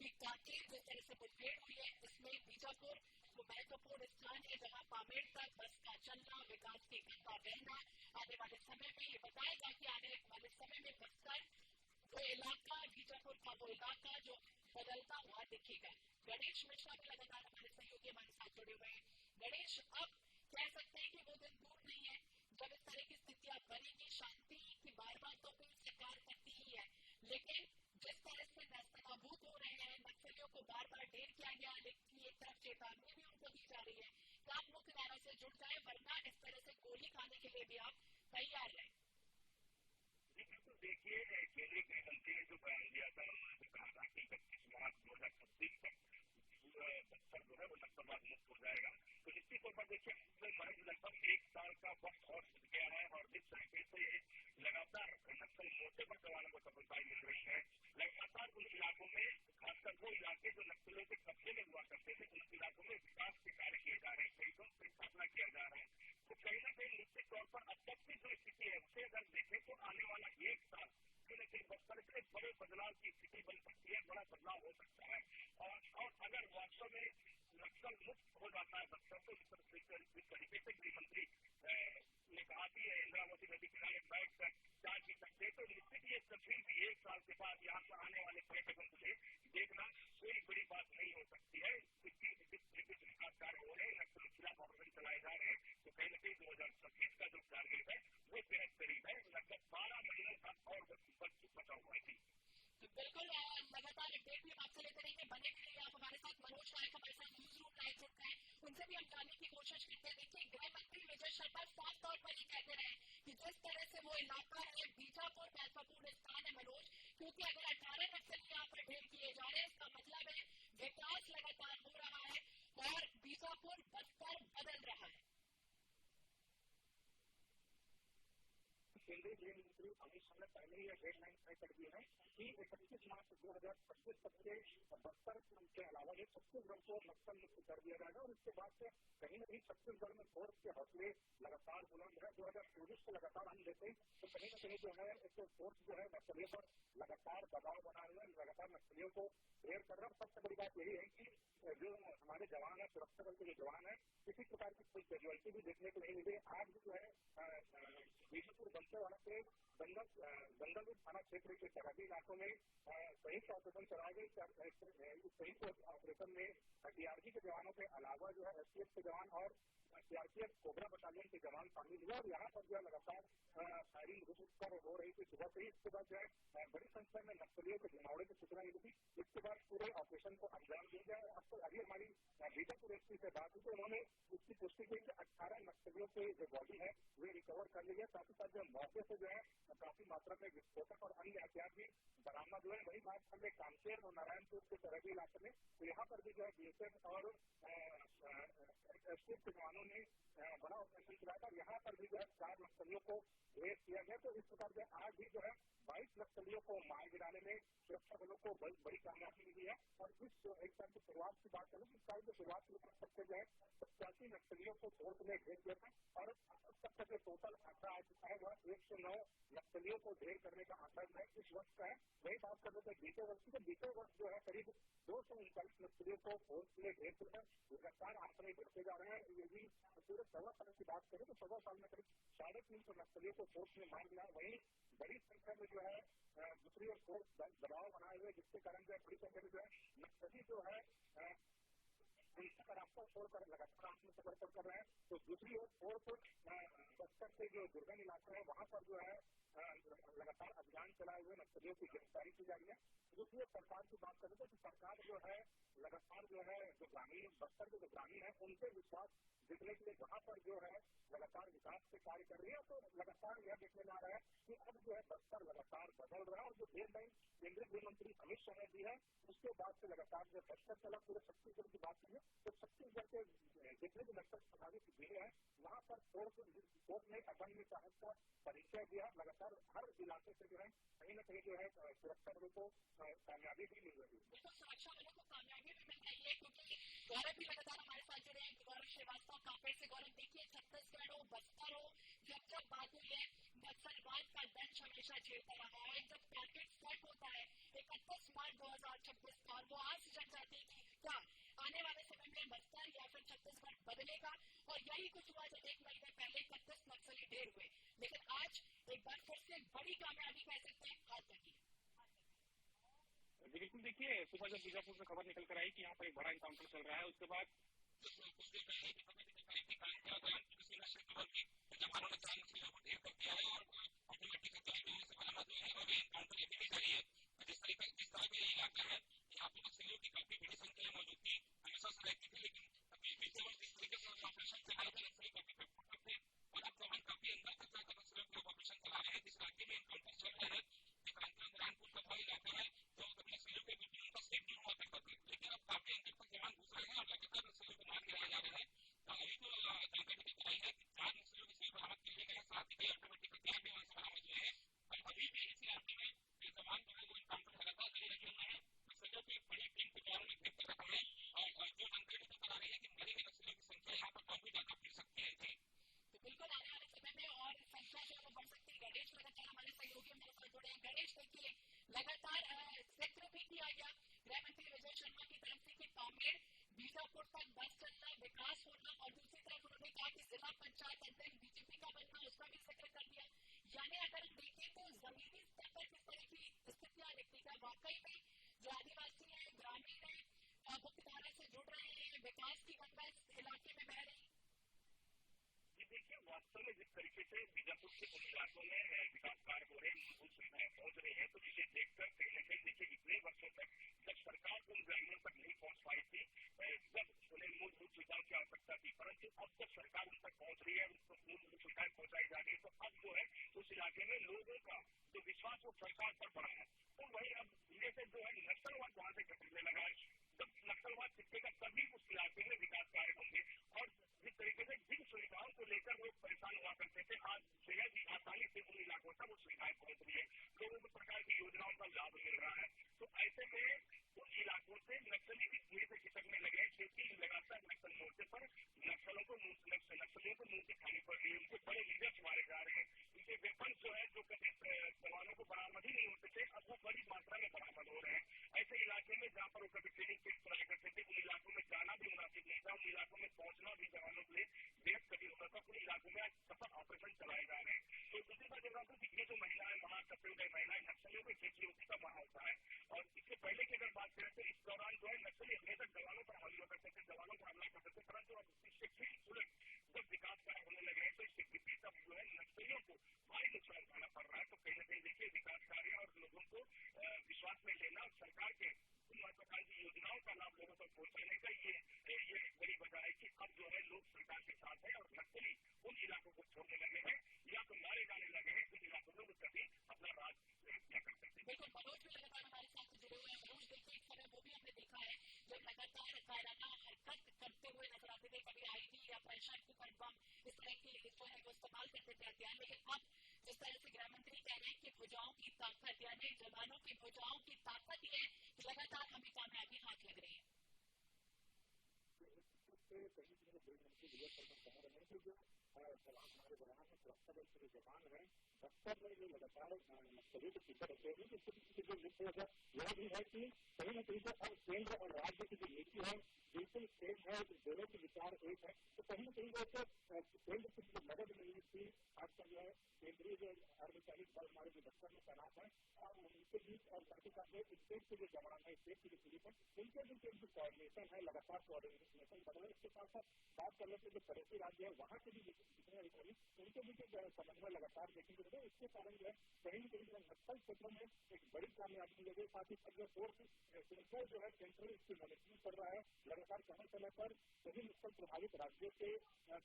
कि कांकेर जिस तरह से मुठभेड़ हुई है, इसमें बीजापुर वो महत्वपूर्ण स्थान है जहां पामेड़ तक बस का चलना, विकास की गंगा बहना आने वाले समय में ये बताएगा कि आने वाले समय में बस्तर वो इलाका, बीजापुर का वो इलाका जो बदलता हुआ दिखेगा। गणेश मिश्रा भी लगातार हमारे सहयोगी हमारे साथ जुड़े हुए हैं। गणेश, अब कह सकते हैं कि वो दिन दूर नहीं है जब इस तरह की स्थितियां बनेगी। शांति की बार तो कोई सरकार करती ही है, लेकिन जिस तरह से नाबूद हो रहे हैं, नक्सलियों को बार ढेर किया गया, लेकिन एक तरफ चेतावनी भी उनको दी जा रही है कि आप मुख्य धारा से जुड़ जाए, वरना इस तरह से गोली खाने के लिए भी आप तैयार रहे। बिल्कुल, देखिए केंद्रीय गृह मंत्री ने जो बयान दिया था, उन्होंने कहा था कि 25 मार्च 2026 तक बस्तर जो है वो नक्सलवाद मुक्त हो जाएगा। तो निश्चित तौर पर देखिए लगभग 1 साल का वक्त और बीत गया है और जिस तरीके से लगातार नक्सल मोर्चे पर जवानों को सफलताएं मिल रही है, लगातार उन इलाकों में, खासकर वो इलाके जो नक्सलियों के कब्जे में हुआ करते थे, उन इलाकों में विकास के कार्य किए जा रहे हैं, शहीदों की स्थापना किया जा रहा है। तो कहीं न कहीं निश्चित तौर पर अब तक की जो स्थिति है उसे अगर देखें तो आने वाला 1 साल कहीं न कहीं बस्तर के बड़े बदलाव की स्थिति बन सकती है, बड़ा बदलाव हो सकता है। और अगर वास्तव में नक्सल मुक्त हो जाता है बस्तर, तो इस तरीके से गृह मंत्री ने कहा कि इंदिरावती नदी किनारे बैठकर चाय पी सकते, तो निश्चित ये तस्वीर भी 1 साल के बाद यहाँ पर आने वाले पर्यटकों के लिए देखना कोई बड़ी बात नहीं हो सकती है। क्योंकि जिस तरीके से विकास कार्य हो रहे हैं, नक्सल के खिलाफ ऑपरेशन चलाए जा रहे हैं, तो कहीं न कहीं 2026 का जो टारगेट है वो बेहद करीब है। लगभग 12 महीनों का और बचा हुआ है। बिल्कुल, लगातार अपडेट भी आपसे लेते रहेंगे। बने के लिए आप हमारे साथ, मनोज नायक हमारे साथ न्यूज रूम लाइव जुड़ गए, उनसे भी हम जानने की कोशिश करते हैं। देखिए, गृह मंत्री विजय शर्मा साफ तौर पर ये कहते रहे कि जिस तरह से वो इलाका है, बीजापुर महत्वपूर्ण स्थान है मनोज, क्योंकि अगर 18 नक्सली यहाँ पर ढेर किए जा रहे हैं, इसका मतलब है विकास लगातार हो रहा है और बीजापुर बस्तर बदल रहा है। केंद्रीय गृह मंत्री अमित शाह ने पहले ही डेडलाइन तय कर दी है कि 31 मार्च 2025 तक के बस्तर के अलावा ये छत्तीसगढ़ को नक्सल मुक्त कर दिया जाएगा। और इसके बाद से कहीं न कहीं छत्तीसगढ़ में फोर्स के हौसले लगातार बुलंद है। 2024 को लगातार हम देखें तो कहीं न कहीं जो है एक फोर्स जो है नक्सलियों पर लगातार दबाव बना रहे हैं, लगातार नक्सलियों को ढेर कर रहा है। सबसे बड़ी बात यही है कि जो हमारे जवान है, सुरक्षा बल के जो जवान है, किसी प्रकार की कोई कैजुअलिटी भी देखने को नहीं मिली। आज भी जो है बीजापुर दंतेवाड़ा के दंगल थाना क्षेत्र के सरहदी इलाकों में संयुक्त ऑपरेशन चलाए गए। इस संयुक्त ऑपरेशन में डीआरजी के जवानों के अलावा जो है एसटीएफ के जवान और सीआरपीएफ कोबरा बटालियन के जवान शामिल हुए और यहाँ पर जो है लगातार फायरिंग रुक हो रही थी सुबह से ही। इसके बाद जो है बड़ी संख्या में नक्सलियों के जमावड़े की सूचना मिली थी। इसके बाद पूरे ऑपरेशन को अंजाम दिया गया। अब तो अभी हमारी बीजापुर एसपी से बात हुई तो उन्होंने इसकी पुष्टि की कि 18 नक्सलियों की जो बॉडी है वे रिकवर कर ली है। साथ ही साथ जो मौके से जो है काफी मात्रा में विस्फोटक और अन्य हथियार भी बरामद हुए। वही बात हमने कांकेर और नारायणपुर के सरहदी इलाके में, तो यहाँ पर भी जो है बीएसएफ और एसटीएफ के जवानों ने बड़ा ऑपरेशन चलाया था। यहाँ पर भी जो है 4 नक्सलियों को ढेर किया गया। तो इस प्रकार से आज भी जो है 22 नक्सलियों को मार गिराने में सुरक्षा बलों को बड़ी कामयाबी मिली है। और इस एक साल की शुरुआत की बात करें, इस साल की शुरुआत में सबसे जो है 87 नक्सलियों को फोर्स में ढेर किया था और अब तक का जो टोटल आंकड़ा आ चुका है वह 109 नक्सलियों को ढेर करने का आंकड़ा जो है इस वर्ष का है। वही बात कर रहे थे बीते वर्ष की, तो बीते वर्ष जो है करीब 239 नक्सलियों को फोर्स में ढेर किया है। लगातार आंकड़े बढ़ते जा रहे हैं। यदि पूरे 1.25 साल की बात करें तो 1.25 साल में करीब 350 नक्सलियों को फोर्स में मार दिया। वहीं बड़ी संख्या में जो है दूसरी ओर फोर्स दबाव बनाए हुए, जिसके कारण जो है बड़ी संख्या में जो है नक्सली जो है उनका रास्ता छोड़कर लगातार आत्मसमर्पण कर रहे हैं। तो दूसरी ओर फोर्स बस्तर के जो दुर्गम इलाका है वहां पर जो है लगातार अभियान चलाए हुए नक्सलियों की गिरफ्तारी की जा रही है। दूसरी ओर सरकार की बात करें तो सरकार जो है लगातार जो है जो ग्रामीण बस्तर के जो ग्रामीण है उनके विश्वास जीतने के लिए वहां पर जो है लगातार विकास के कार्य कर रही है। तो लगातार यह देखने में आ रहा है कि अब जो है बस्तर लगातार बदल रहा है। और जो डेडलाइन केंद्रीय गृह मंत्री अमित शाह ने दी है उसके बाद से लगातार जो बस्तर चला। पूरे छत्तीसगढ़ की बात करें तो छत्तीसगढ़ के जितने भी नक्सल प्रभावित जिले हैं वहां पर फोर्स ने अदम्य साहस का परिचय दिया। लगातार हर इलाके से जो है कहीं न कहीं जो है सुरक्षा बलों को कामयाबी भी मिल रही है। सुरक्षा बलों को कामयाबी भी मिल रही है क्योंकि गौरव भी लगातार हमारे साथ जुड़े हैं। गौरव श्रीवास्तव कांकेर से। गौरव देखिए, छत्तीसगढ़ हो बस्तर हो, जब बात हुई है नक्सलवाद का दंश हमेशा झेलता रहा है। जब टारगेट सेट होता है 31 मार्च 2026 का और वो आज जग जाती है कि क्या आने वाले समय में बस्तर या फिर छत्तीसगढ़ बदलेगा। और यही कुछ हुआ जब 1 महीने पहले 31 नक्सली ढेर हुए। लेकिन आज एक बार फिर से बड़ी कामयाबी कह सकते हैं हाथ लगी। बिल्कुल, देखिए सुबह जब बीजापुर से खबर निकल कर आई कि यहाँ पर एक बड़ा एनकाउंटर चल रहा है, उसके बाद कुछ देर पहले की खबर निकल आई कि जवानों ने 4 नक्सलियों को ढेर कर दिया है और ऑटोमेटिक हथियार से बना जो है और एनकाउंटर अभी भी जारी है। जिस तरह का ये इलाका है यहाँ पे नक्सलियों की काफी बड़ी संख्या मौजूद थी, हमेशा से रहती थी। लेकिन अभी बीते वर्ष जिस तरीके से ऑपरेशन चला था नक्सली काफी कमजोर थे और अब जवान काफी अंदर तक जाकर नक्सलियों के ऑपरेशन चला रहे हैं। जिस इलाके में एनकाउंटर चल रहे हैं नारायणपुर का वह इलाका है जो कभी नक्सलियों के बीच उनका सेफ नहीं हुआ करता था, लेकिन अब काफी अंदर तक जवान घुस रहे हैं और लगातार नक्सलियों को मार गिराए जा रहे हैं। अभी तो जानकारी निकल आई है कि 4 नक्सलियों के सिर बरामद किए गए हैं, साथ ही ऑटोमेटिक हथियार भी वहां से बरामद हुए हैं। और अभी भी इस इलाके में जवान जो है वो एनकाउंटर लगातार जारी रखे हुए हैं। नक्सलियों की एक बड़ी टीम को जवानों ने गिरफ्तार रखा है और जो जानकारी निकल आ रही है कि मरे हुए नक्सलियों की संख्या यहाँ पर काफी ज्यादा बढ़ सकती है। जी तो बिल्कुल आने वाले समय में और संख्या जो है वो बढ़ सकती है। गणेश लगातार हमारे सहयोगी मेरे साथ जुड़े हैं। गणेश देखिए, लगातार जिक्र भी किया गया गृह मंत्री विजय शर्मा की तरफ से कि कांकेर बीजापुर तक बस चलना, विकास होना और दूसरी तरफ उन्होंने कहा कि जिला पंचायत अध्यक्ष बीजेपी का बनना, उसका भी जिक्र कर दिया। यानी अगर हम देखें तो जमीनी स्तर पर किस तरह की स्थितियां दिखती है। वाकई में जो आदिवासी है, ग्रामीण है, मुख्यधारा से जुड़ रहे हैं, विकास की गंगा इस इलाके में बह रही है। देखिए, वास्तव में जिस तरीके से बीजापुर के उन इलाकों में विकास कार्य हो रहे हैं, मूलभूत सुविधाएं पहुंच रही है, तो इसे देखकर कहीं न कहीं देखिए इतने वर्षों तक जब सरकार उन ग्रामीणों तक नहीं पहुंच पाई थी, जब उन्हें मूलभूत सुविधाओं की आवश्यकता थी, परंतु अब जब सरकार उन तक पहुंच रही है, उनको मूलभूत सुविधाएं पहुंचाई जा रही है, तो अब जो है उस इलाके में लोगों का जो विश्वास वो सरकार पर बढ़ा है। तो वही अब धीरे से जो है नक्सलवाद वहां से घटने लगा है। जब नक्सलवाद छिपेगा तभी उस इलाके में विकास कार्य होंगे। और जिस तरीके से जिन सुविधाओं को लेकर लोग परेशान हुआ करते थे, आज बेहद ही आसानी से उन इलाकों तक वो सुविधाएं पहुंच रही है, लोगों को प्रकार की योजनाओं का लाभ मिल रहा है। तो ऐसे में उन इलाकों से नक्सली भी धीरे से खिसकने लगे हैं, क्योंकि लगातार नक्सल मोर्चे पर नक्सलियों को मुंह दिखानी पड़ रही है। उनके बड़े लीडर्स मारे जा रहे हैं। उनके वेपन जो है जो कभी जवानों को बरामद ही नहीं होते थे, अब वो बड़ी मात्रा में बरामद हो रहे हैं। ऐसे इलाके में जहाँ पर वो कभी ट्रेनिंग कैंप चलाया करते थे, उन इलाकों में जाना भी मुनासिब नहीं था, उन इलाकों में पहुंचना भी जवानों के लिए बेहद कठिन होता था। उन इलाकों में आज सफल ऑपरेशन चलाए जा रहे हैं। तो दूसरी बात जब आपको ये जो महिलाएं वहां करते हुए महिलाएं नक्सलियों को खेती होती का वहां होता है। और इससे पहले की अगर बात करें तो इस दौरान जो है नक्सली हमेशा जवानों पर हमला करते थे, जवानों पर हमला करते थे, परंतु अब इससे ठीक उलट जब विकास कार्य होने लगे हैं तो इसके विपरीत अब जो है नक्सलियों को भारी नुकसान उठाना पड़ रहा है। तो कहीं न कहीं देखिए विकास कार्य और लोगों को विश्वास में लेना और सरकार के प्रकार की योजनाओं का लाभ लोगों तक पहुंचाने का ये बड़ी वजह है कि अब जो है लोग सरकार के साथ है और नक्सली उन इलाकों को छोड़ने लगे हैं या तो मारे जाने लगे हैं जिन इलाकों में वो कभी अपना राज किया करते थे। बिल्कुल, मनोज भी लगातार हमारे ये करना चाह रहे हैं कि जो हमारे जवान है, सुरक्षा बल के जो जवान है, बस्तर में जो लगातार नक्सलियों के पीछे रखे हैं, इसके पीछे जो मुख्य वजह यह भी है कि कहीं न कहीं जो अब केंद्र और राज्य की जो नीति है बिल्कुल सेम है, दोनों के विचार एक है। तो कहीं न कहीं जो केंद्र की जो मदद मिलनी थी, खासकर जो है केंद्रीय जो अर्धसैनिक बल हमारे जो बस्तर में तैनात है, उनके बीच और साथ ही साथ स्टेट के जो जवान है, स्टेट की जो पुलिस है, उनके बीच एक जो कोऑर्डिनेशन है, लगातार कोऑर्डिनेशन बढ़ रहा है। इसके साथ साथ बात कर लेते हैं जो पड़ोसी राज्य है, वहाँ के भी जितने अधिकारी, उनके बीच एक समन्वय लगातार देखने को मिले। इसके कारण जो है कहीं न कहीं नक्सल क्षेत्रों में एक बड़ी कामयाबी मिली है। साथ ही साथ जो फोर्स सेंट्रल जो है सेंट्रल इसकी मॉनिटरिंग कर रहा है, लगातार समय समय पर सभी नक्सल प्रभावित राज्यों के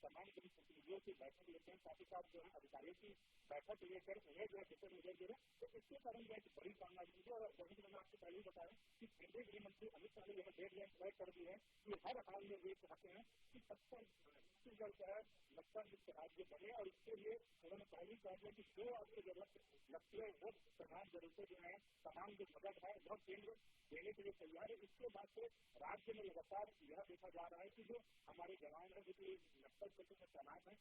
तमाम प्रतिनिधियों की बैठक लेते हैं, साथ ही साथ जो है अधिकारियों की बैठक लेकर उन्हें जो है दिशा निर्देश दे रहे हैं। तो इसके कारण जो है बड़ी कामयाबी मिली। और जैसे कि मैंने आपको पहले ही बताया कि केंद्रीय गृह मंत्री अमित शाह ने यह डेडलाइन तय कर दी है कि हर हाल में ये चाहते हैं कि छत्तीसगढ़ जो है नक्सल मुक्त राज्य बने। और इसके लिए उन्होंने पहले ही कहा है कि जो आपको जरूरत लगती है वो तमाम जरूरतें जो है, तमाम जो मदद है वह केंद्र देने के लिए तैयार है। इसके बाद से राज्य में लगातार यह देखा जा रहा है कि जो हमारे जवान है, जो नक्सल क्षेत्र में तैनात है,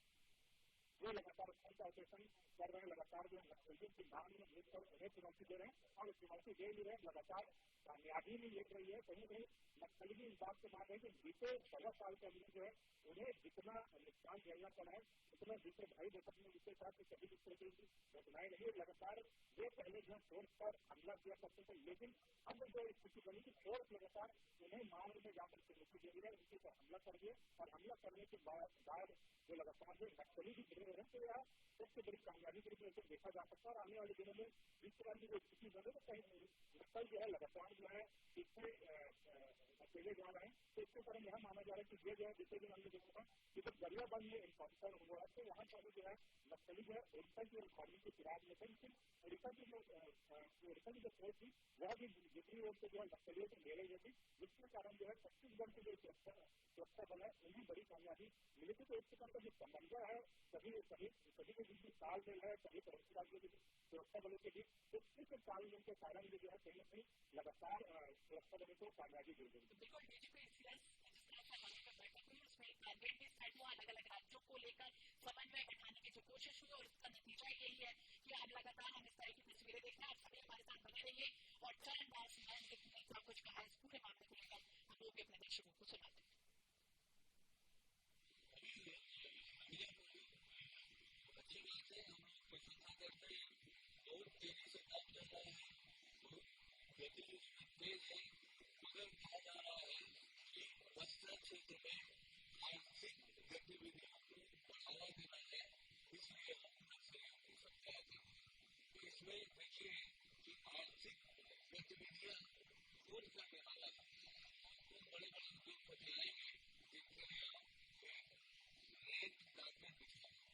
वो लगातार अच्छा ऑपरेशन कर रहे हैं, लगातार जो नक्सलियों की मांग में घुसकर उन्हें चुनौती दे रहे हैं और चुनौती दे भी रहे हैं, लगातार कामयाबी भी मिल रही है। कहीं कहीं नक्सली भी इस बात से मान रहे हैं कि बीते 16 साल के अंदर जो है उन्हें जितना नुकसान झेलना पड़ा है, उतना दूसरे भाई बहन में उसके साथ कभी इस तरह की घटनाएं नहीं। लगातार ये पहले जो फोर्स पर हमला किया करते थे, लेकिन अब जो स्थिति बनी कि फोर्स लगातार उन्हें मार्ग में जाकर चुनौती दे रही है, उनके ऊपर हमला कर दिए। और हमला करने के बाद जो लगातार जो नक्सली भी गिरे रहे हैं, तो यह सबसे बड़ी कामयाबी के रूप में देखा जा सकता है। और आने वाले दिनों में जिस तरह की जो स्थिति बने, तो कहीं नक्सल जो है लगातार जो है इससे अकेले जा रहे हैं। तो इसके कारण यह माना जा रहा है कि ये जो है जिससे भी हमने देखा था कि जब गरियाबंद में एनकाउंटर हुआ है, तो वहाँ पर जो है नक्सली जो है उड़ीसा की और खाड़ी की फिराक में थे। लेकिन उड़ीसा की जो फोर्स थी वह भी दूसरी ओर से जो है नक्सलियों को ले रही थी, जिसके कारण जो है छत्तीसगढ़ की जो सुरक्षा बल है उन्हें बड़ी कामयाबी मिली थी। तो इस प्रकार का जो समन्वय है सभी के बीच तालमेल है, सभी पड़ोसी राज्यों के सुरक्षा बलों के बीच, तो इस तालमेल के कारण जो है कहीं न कहीं लगातार सुरक्षा बलों को कामयाबी मिल रही है। बिल्कुल डीजीपी सीएस जिस तरह से हाल में बैठक हुई उसमें टारगेट भी सेट हुआ, अलग अलग राज्यों को लेकर समन्वय बैठाने की जो कोशिश हुई और उसका नतीजा यही है कि अब लगातार हम इस तरह की तस्वीरें देख रहे हैं। आप सभी हमारे साथ बने रहिए और चरणदास ने क्या कुछ कहा इस पूरे मामले को लेकर हम लोग भी अपने दर्शकों को सुनाते हैं। अच्छी बात है, हम लोग प्रशंसा करते हैं, बहुत तेजी से काम चल रहा है, गति तेज है। मगर कहा जा रहा है कि बस्तर क्षेत्र में आर्थिक गतिविधियों को बढ़ावा देना है, इसलिए हम नक्सलियों को सत्या कर रहे हैं। तो इसमें देखिए कि आर्थिक गतिविधियां कौन करने वाला है, कौन बड़े बड़े उद्योगपति आएंगे जिनके लिए रेड कार्पेट बिछाएंगे।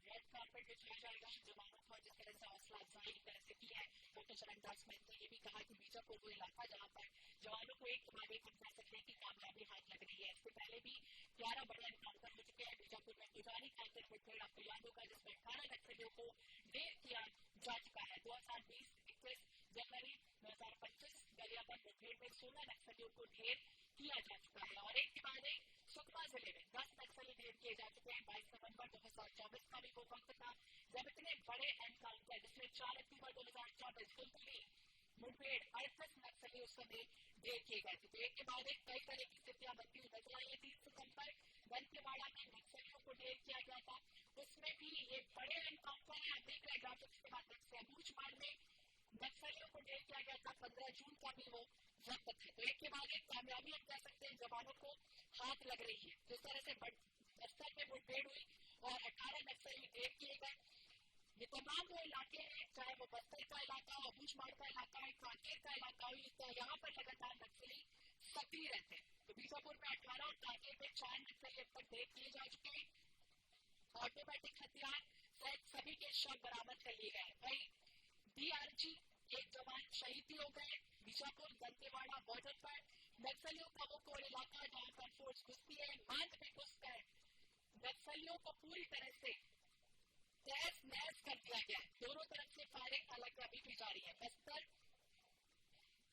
रेड कार्पेट बिछाया जाएगा जवानों को, जिस तरह से हौसला अफजाई एक तरह से की है डॉक्टर चरणदास महतो ने ये भी कहा कि बीजापुर वो इलाका जहाँ पर जवानों को एक के बाद एक हम कह सकते हैं कि कामयाबी हाथ लग रही है। इससे पहले भी 11 बड़े एनकाउंटर हो चुके हैं बीजापुर में। पुजारी कांकर मुठभेड़ आपको याद होगा जिसमें 18 नक्सलियों को ढेर किया जा चुका है। 2020-21 जनवरी 2025 गरियाबंद मुठभेड़ में 16 नक्सलियों को ढेर किया जा चुका है। और एक के बाद एक सुकमा जिले में 10 नक्सली ढेर किए जा चुके हैं। 22 नवंबर 2024 का भी वो वक्त था जब इतने बड़े एनकाउंटर, जिसमें 4 अक्टूबर 2024 कुलकुली मुठभेड़ 38 नक्सली उस समय ढेर किए गए थे। तो एक के बाद एक कई तरह की स्थितियां बनती हुई नजर आई है। 3 सितंबर दंतेवाड़ा में नक्सलियों को ढेर किया गया था, उसमें भी ये बड़े एनकाउंटर है। आप देख रहे हैं उसके बाद सहबूझमाड़ में नक्सलियों को ढेर किया गया था। 15 जून का भी वो वक्त है। तो एक के बाद एक कामयाबी हम कह सकते हैं जवानों को हाथ लग रही है। जिस तरह से बस्तर में मुठभेड़ हुई और 18 नक्सली ढेर किए गए, ये तमाम वो इलाके हैं, चाहे वो बस्तर का इलाका हो, भूजमाड़ का इलाका है, कांकेर का इलाका हो, तो यहाँ पर लगातार नक्सली सक्रिय रहते हैं। तो बीजापुर में 18 और कांकेर में 4 नक्सली अब तक ढेर किए जा चुके हैं। ऑटोमेटिक हथियार सहित सभी के शव बरामद कर लिए गए। भाई डीआरजी एक जवान शहीद भी हो गए बीजापुर दंतेवाड़ा बॉर्डर पर। नक्सलियों का वो कोर इलाका जहाँ पर फोर्स घुसती है, बांध में घुसकर नक्सलियों को पूरी तरह से तहस नहस कर दिया गया है। दोनों तरफ से फायरिंग अलग अभी भी जारी है। बस्तर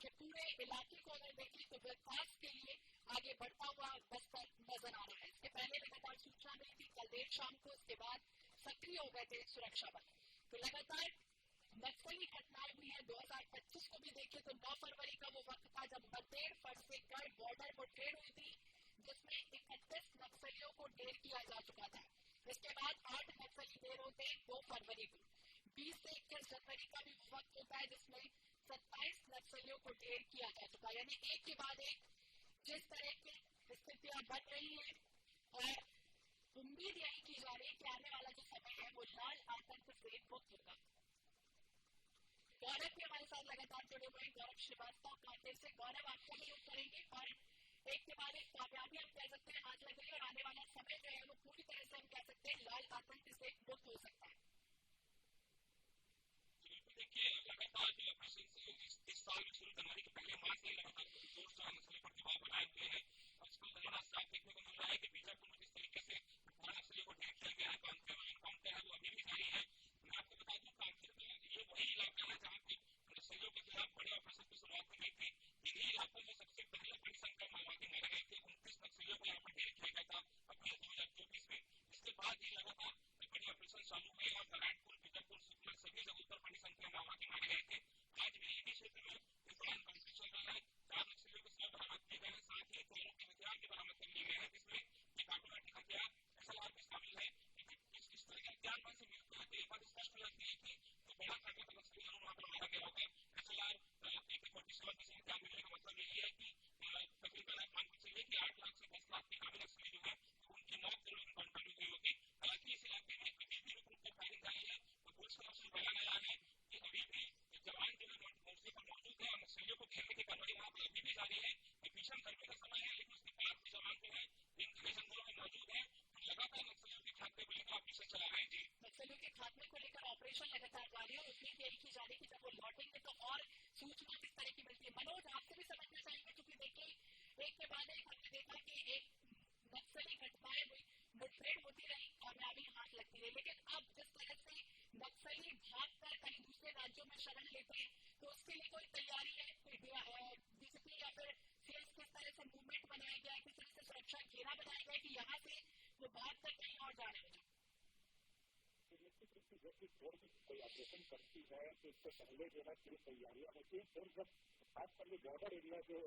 के पूरे इलाके को अगर देखें तो विकास के लिए आगे बढ़ता हुआ बस्तर नजर आ रहा है। इसके सक्रिय हो गए थे सुरक्षा बल। तो लगातार नक्सली घटनाएं हुई है। 2025 को भी देखें तो 9 फरवरी का वो वक्त था जब बतेड़ फरसेगढ़ बॉर्डर मुठभेड़ हुई थी, जिसमें 31 नक्सलियों को ढेर किया जा चुका था। इसके बाद 8 नक्सली ढेर होते हैं 2 फरवरी को। 20 से 21 जनवरी का भी वो वक्त होता है जिसमें 27 नक्सलियों को ढेर किया जा चुका है। यानी एक के बाद एक जिस तरह की स्थितियां बन रही है और उम्मीद यही की जा रही है कि आने वाला जो समय है वो लाल आतंक से मुक्त होगा। गौरव भी हमारे साथ लगातार जुड़े हुए हैं, गौरव श्रीवास्तव कांटे से। गौरव, आपको भी रुक करेंगे और एक के बाद एक कामयाबी हम कह सकते हैं आज लग रही है और आने वाला समय जो है वो पूरी तरह से हम कह सकते हैं लाल आतंक से मुक्त हो सकता है। देखिए, लगातार जो ऑपरेशन इस साल शुरू जनवरी के पहले माह से लगातार जोर से नक्सली पर दबाव बनाए हुए हैं। आजकल नजर साफ देखने को मिल रहा है कि बीजापुर में जिस तरीके से नक्सलियों को ढेर किया गया है, काउंटर है वो अभी भी जारी है। मैं आपको बता दूं कांकेर में ये वही इलाका है जहाँ पे नक्सलियों के खिलाफ बड़े ऑपरेशन की शुरुआत की गई थी। इन्हीं इलाकों में सबसे पहले बड़ी संख्या में माओवादी मारे गए थे। 29 नक्सलियों को यहाँ पर ढेर किया गया था अप्रैल 2024 में। इसके बाद ही लगातार बड़े ऑपरेशन चालू हुए और नारायणपुर, बीजापुर, सुकमा सभी जगहों पर बड़ी संख्या में माओवादी मारे गए थे। आज भी इन्हीं क्षेत्र में इस दौरान काउंटिंग चल रहा है। 4 नक्सलियों के शव बरामद किए गए हैं, साथ ही 4 के हथियार भी बरामद कर लिए गए हैं, जिसमें एक ऑटोमेटिक हथियार SLR भी शामिल है। इस तरह के हथियार वहां से मिलते हैं तो एक बात स्पष्ट हो जाती है कि जो बड़ा ताकत का नक्सली जरूर वहां पर मारा गया होगा। SLR AK-47 जैसे हथियार मिलने का मतलब यही है कि तकरीबन आप मान के चलिए कि 8 लाख से 10 लाख के इनामी नक्सली जो है उनकी मौत जरूर इनकाउंटर में हुई होगी। हालांकि इस इलाके में अभी भी रुक रुक कर फायरिंग जारी है। तो पुलिस का अफसर बयान आया है कि अभी भी जवान जो है मोर्चे पर मौजूद है और नक्सलियों को घेरने की कार्रवाई वहां पर अभी भी जारी है। भीषण गर्मी का समय है, लेकिन उसके बाद भी जवान जो है इन घने जंगलों में मौजूद है और लगातार नक्सलियों के खात्मे को लेकर ऑपरेशन चला रहे हैं। जी, नक्सलियों के खात्मे को लेकर ऑपरेशन लगातार जारी है और उम्मीद यही की जा रही है कि जब वो लौटेंगे तो और सूचना किस तरह की मिलती है। मनोज, आपसे भी समझना चाहेंगे क्योंकि देखिए एक के बाद एक हमने देखा कि एक नक्सली घटनाएं हुई, मुठभेड़ होती रही, कामयाबी हाथ लगती रही, लेकिन अब जिस तरह से नक्सली भागकर कहीं दूसरे राज्यों में शरण लेते हैं तो उसके लिए कोई तैयारी है, कोई डीसीपी या फिर सीएस किस तरह से मूवमेंट बनाया गया है, किस तरह से सुरक्षा घेरा बनाया गया है कि यहाँ से वो भागकर कहीं और जा रहे हो? निश्चित रूप से जब भी फोर्स कोई ऑपरेशन करती है तो इससे पहले जो है पूरी तैयारियां होती है। और जब खासकर ये बॉर्डर एरिया जो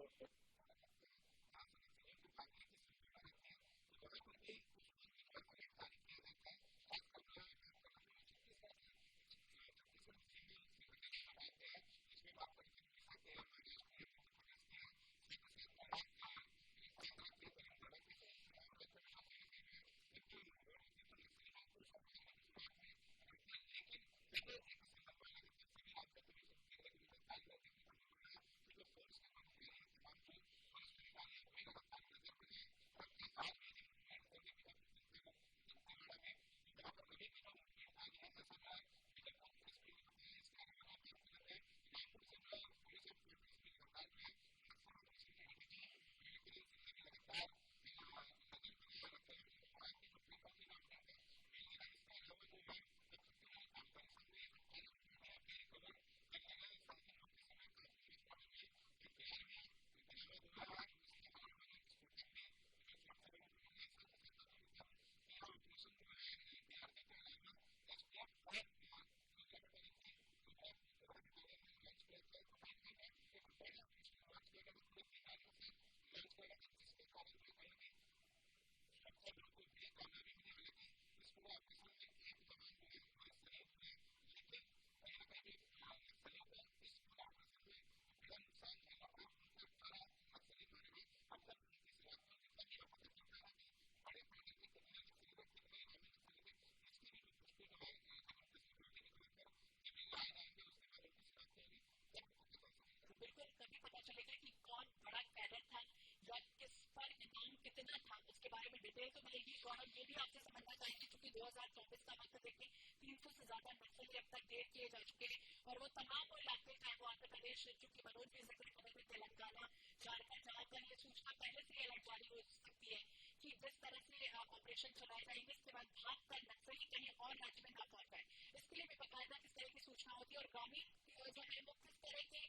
डिटेल तो मिलेगी। गौरव, ये भी आपसे समझना चाहेंगे क्योंकि 2024 का वक्त देखें 300 से ज्यादा नक्सली अब तक ढेर किए जा चुके हैं और वो तमाम वो इलाके चाहे वो आंध्र प्रदेश, चूंकि मनोज भी जिक्र कर रहे थे, तेलंगाना, झारखंड, जहाँ पर ये सूचना पहले से अलर्ट जारी हो सकती है कि जिस तरह से ऑपरेशन चलाए जाएंगे इसके बाद भाग कर नक्सली कहीं और राज्य में ना पहुंच पाए, इसके लिए भी बाकायदा किस तरह की सूचना होती है और ग्रामीण जो है वो किस तरह की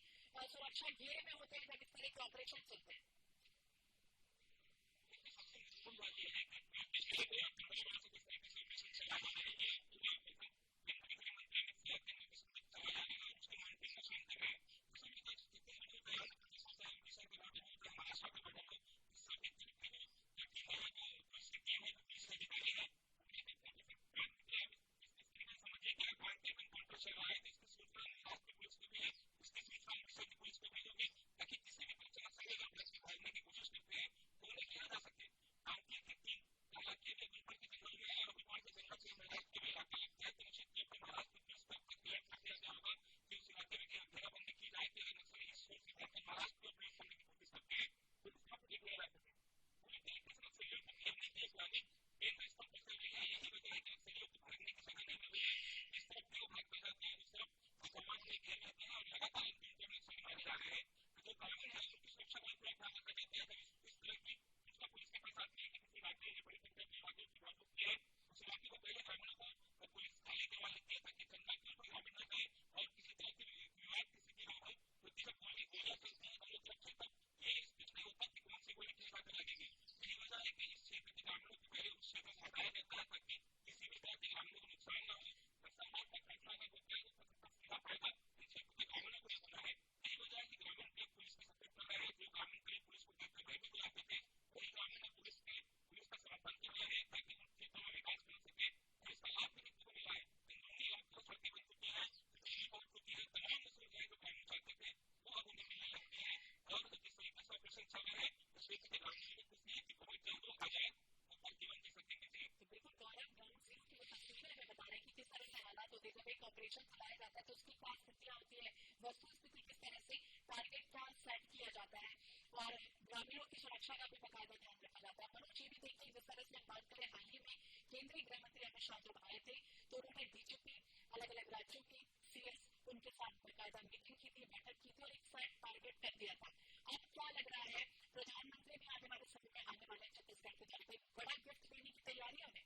सुरक्षा घेरे में होते हैं जब इस तरह के ऑपरेशन चलते हैं। बात यह है कि पिछले 15 वर्षों से किस तरीके से ऑपरेशन चला रहा है, ये वस्तुस्थिति किस तरह से टारगेट का सेट किया जाता है और ग्रामीणों की सुरक्षा का भी बाकायदा ध्यान रखा जाता है। मनोज जी भी देखिए, जिस तरह से हम बात करें, हाल ही में केंद्रीय गृह मंत्री अमित शाह जब आए थे तो उन्होंने डीजीपी, अलग अलग राज्यों की सीएस, उनके साथ बाकायदा मीटिंग की थी, बैठक की थी और एक सेट टारगेट कर दिया था। अब क्या लग रहा है, प्रधानमंत्री भी आने वाले समय में आने वाले छत्तीसगढ़ को जाकर बड़ा गिफ्ट देने की तैयारियां में?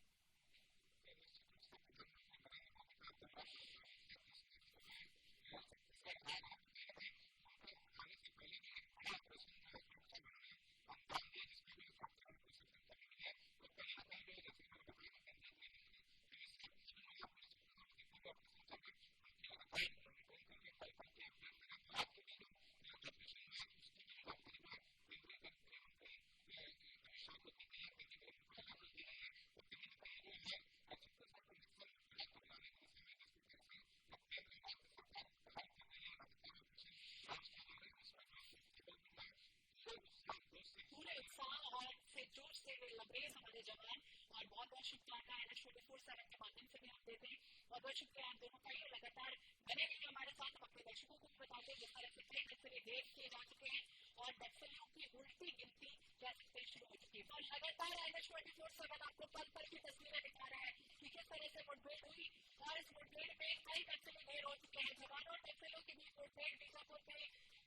पूरे उत्साह और से जोश से लबरेज हमारे जवान, और बहुत बहुत शुभकामनाएं NH24/7 के माध्यम से भी हम देते हैं। बहुत बहुत शुक्रिया आप दोनों का, ये लगातार बने रहिए हमारे साथ। हम अपने दर्शकों को भी बताते हैं जिस तरह से कई नक्सली ढेर किए जा चुके हैं और नक्सलियों की उल्टी गिनती कह सकते हैं शुरू हो चुकी है। और लगातार NH24/7 आपको पल पल की तस्वीरें दिखा रहा है कि किस तरह से मुठभेड़ हुई और इस मुठभेड़ में कई नक्सली ढेर हो चुके हैं। जवानों और नक्सलियों के बीच मुठभेड़, बीजापुर में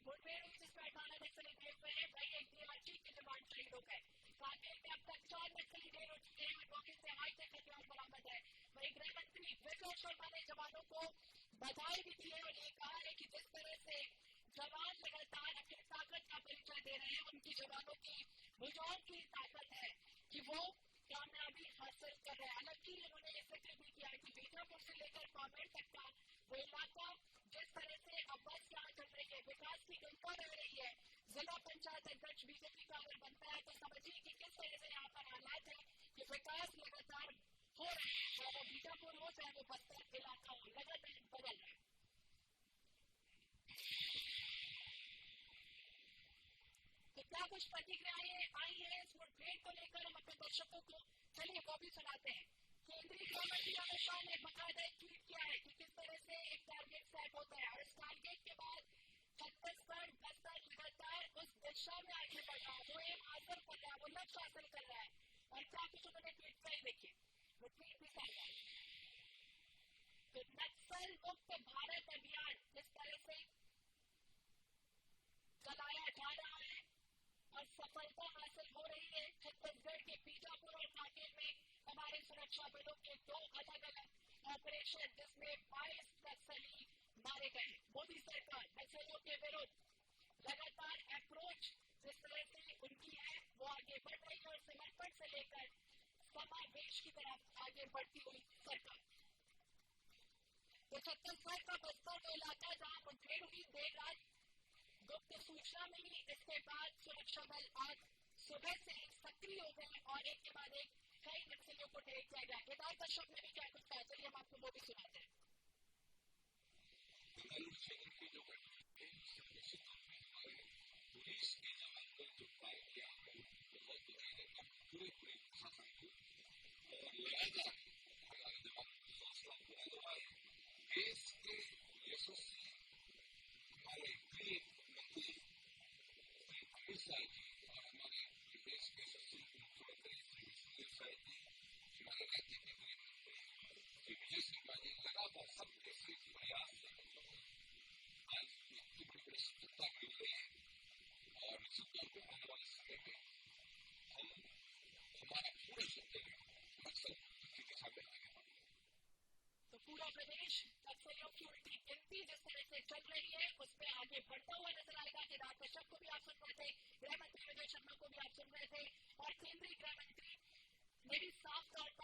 मुठभेड़ हुई जिसमें 18 नक्सली ढेर हुए हैं। वही एक DRG के जवान शहीद हो गए। कांकेर में अब तक 4 नक्सली ढेर हो चुके हैं और मौके से हाईटेक हथियार बरामद है। वही गृह मंत्री विजय शर्मा ने जवानों को बधाई भी दी है और ये कहा है कि जिस तरह से जवान लगातार अपनी ताकत का परिचय दे रहे हैं, उनकी जवानों की भुजाओं की ताकत है कि वो कामयाबी हासिल कर रहे हैं। हालांकि उन्होंने ये जिक्र भी किया कि बीजापुर से लेकर पामेड़ तक का वो इलाका जिस तरह से अब बस यहाँ चल रही है, विकास की गंगा बह रही है। जिला पंचायत अध्यक्ष बीजेपी का अगर बनता है तो समझिए कि किस तरह से यहाँ पर हालात है कि विकास लगातार हो रहे हैं, चाहे वो बीजापुर हो चाहे वो बस्तर इलाका हो, लगातार बदल रहे हैं। तो क्या कुछ प्रतिक्रियाएं आई है इस मुठभेड़ को लेकर, हम अपने दर्शकों को चलिए वो भी सुनाते हैं। केंद्रीय गृह मंत्री अमित शाह ने बाकायदा एक ट्वीट किया है कि किस तरह से एक टारगेट सेट होता है और इस टारगेट के बाद छत्तीसगढ़ बस्तर लगातार उस दिशा में आगे बढ़ रहा है, वो एम हासिल कर रहा है, वो लक्ष्य हासिल कर रहा है। और क्या कुछ उन्होंने ट्वीट किया, देखिए वो ट्वीट भी साझा है। तो नक्सल मुक्त भारत अभियान जिस तरह से चलाया जा रहा है और सफलता हासिल हो रही है, छत्तीसगढ़ के बीजापुर और कांकेर में हमारे सुरक्षा बलों के 2 अलग अलग ऑपरेशन जिसमें 22 नक्सली मारे गए। मोदी सरकार नक्सलियों के विरुद्ध लगातार अप्रोच जिस तरह से उनकी है वो आगे बढ़ रही है और समर्पण से लेकर समावेश की तरफ आगे बढ़ती हुई सरकार। तो छत्तीसगढ़ का बस्तर वो इलाका जहां मुठभेड़ हुई देर रात, गुप्त सूचना मिली, इसके बाद सुरक्षा बल आज सुबह से सक्रिय हो गए और एक के बाद एक कई नक्सलियों को ढेर किया गया। केदार कश्यप ने भी क्या कुछ कहा, चलिए हम आपको वो भी सुनाते हैं। पुलिस के जवान को जो ट्राई किया है बहुत बढ़िया, पूरे प्रशासन को और लगातार हमारे जवान हौसला बुलंद हुआ है। देश के यशस्वी हमारे गृह मंत्री श्री अमित शाह जी और हमारे देश के यशस्वी मुख्यमंत्री श्री विष्णु साय जी, हमारे राज्य के गृह मंत्री श्री विजय शर्मा जी लगातार सबके श्रेष्ठ प्रयास से आज इतनी बड़ी सफलता मिल रही है और निश्चित तौर पर आने वाले समय में हम हमारा पूरा छत्तीसगढ़ नक्सल मुक्ति की दिशा में आगे बढ़ेगा। तो पूरा प्रदेश नक्सलियों की उल्टी गिनती जिस तरह से चल रही है उसमें आगे बढ़ता हुआ नजर आएगा। केदार कश्यप को भी आप सुन रहे थे, गृह मंत्री विजय शर्मा को भी आप सुन रहे थे और केंद्रीय गृह मंत्री ने भी साफ तौर पर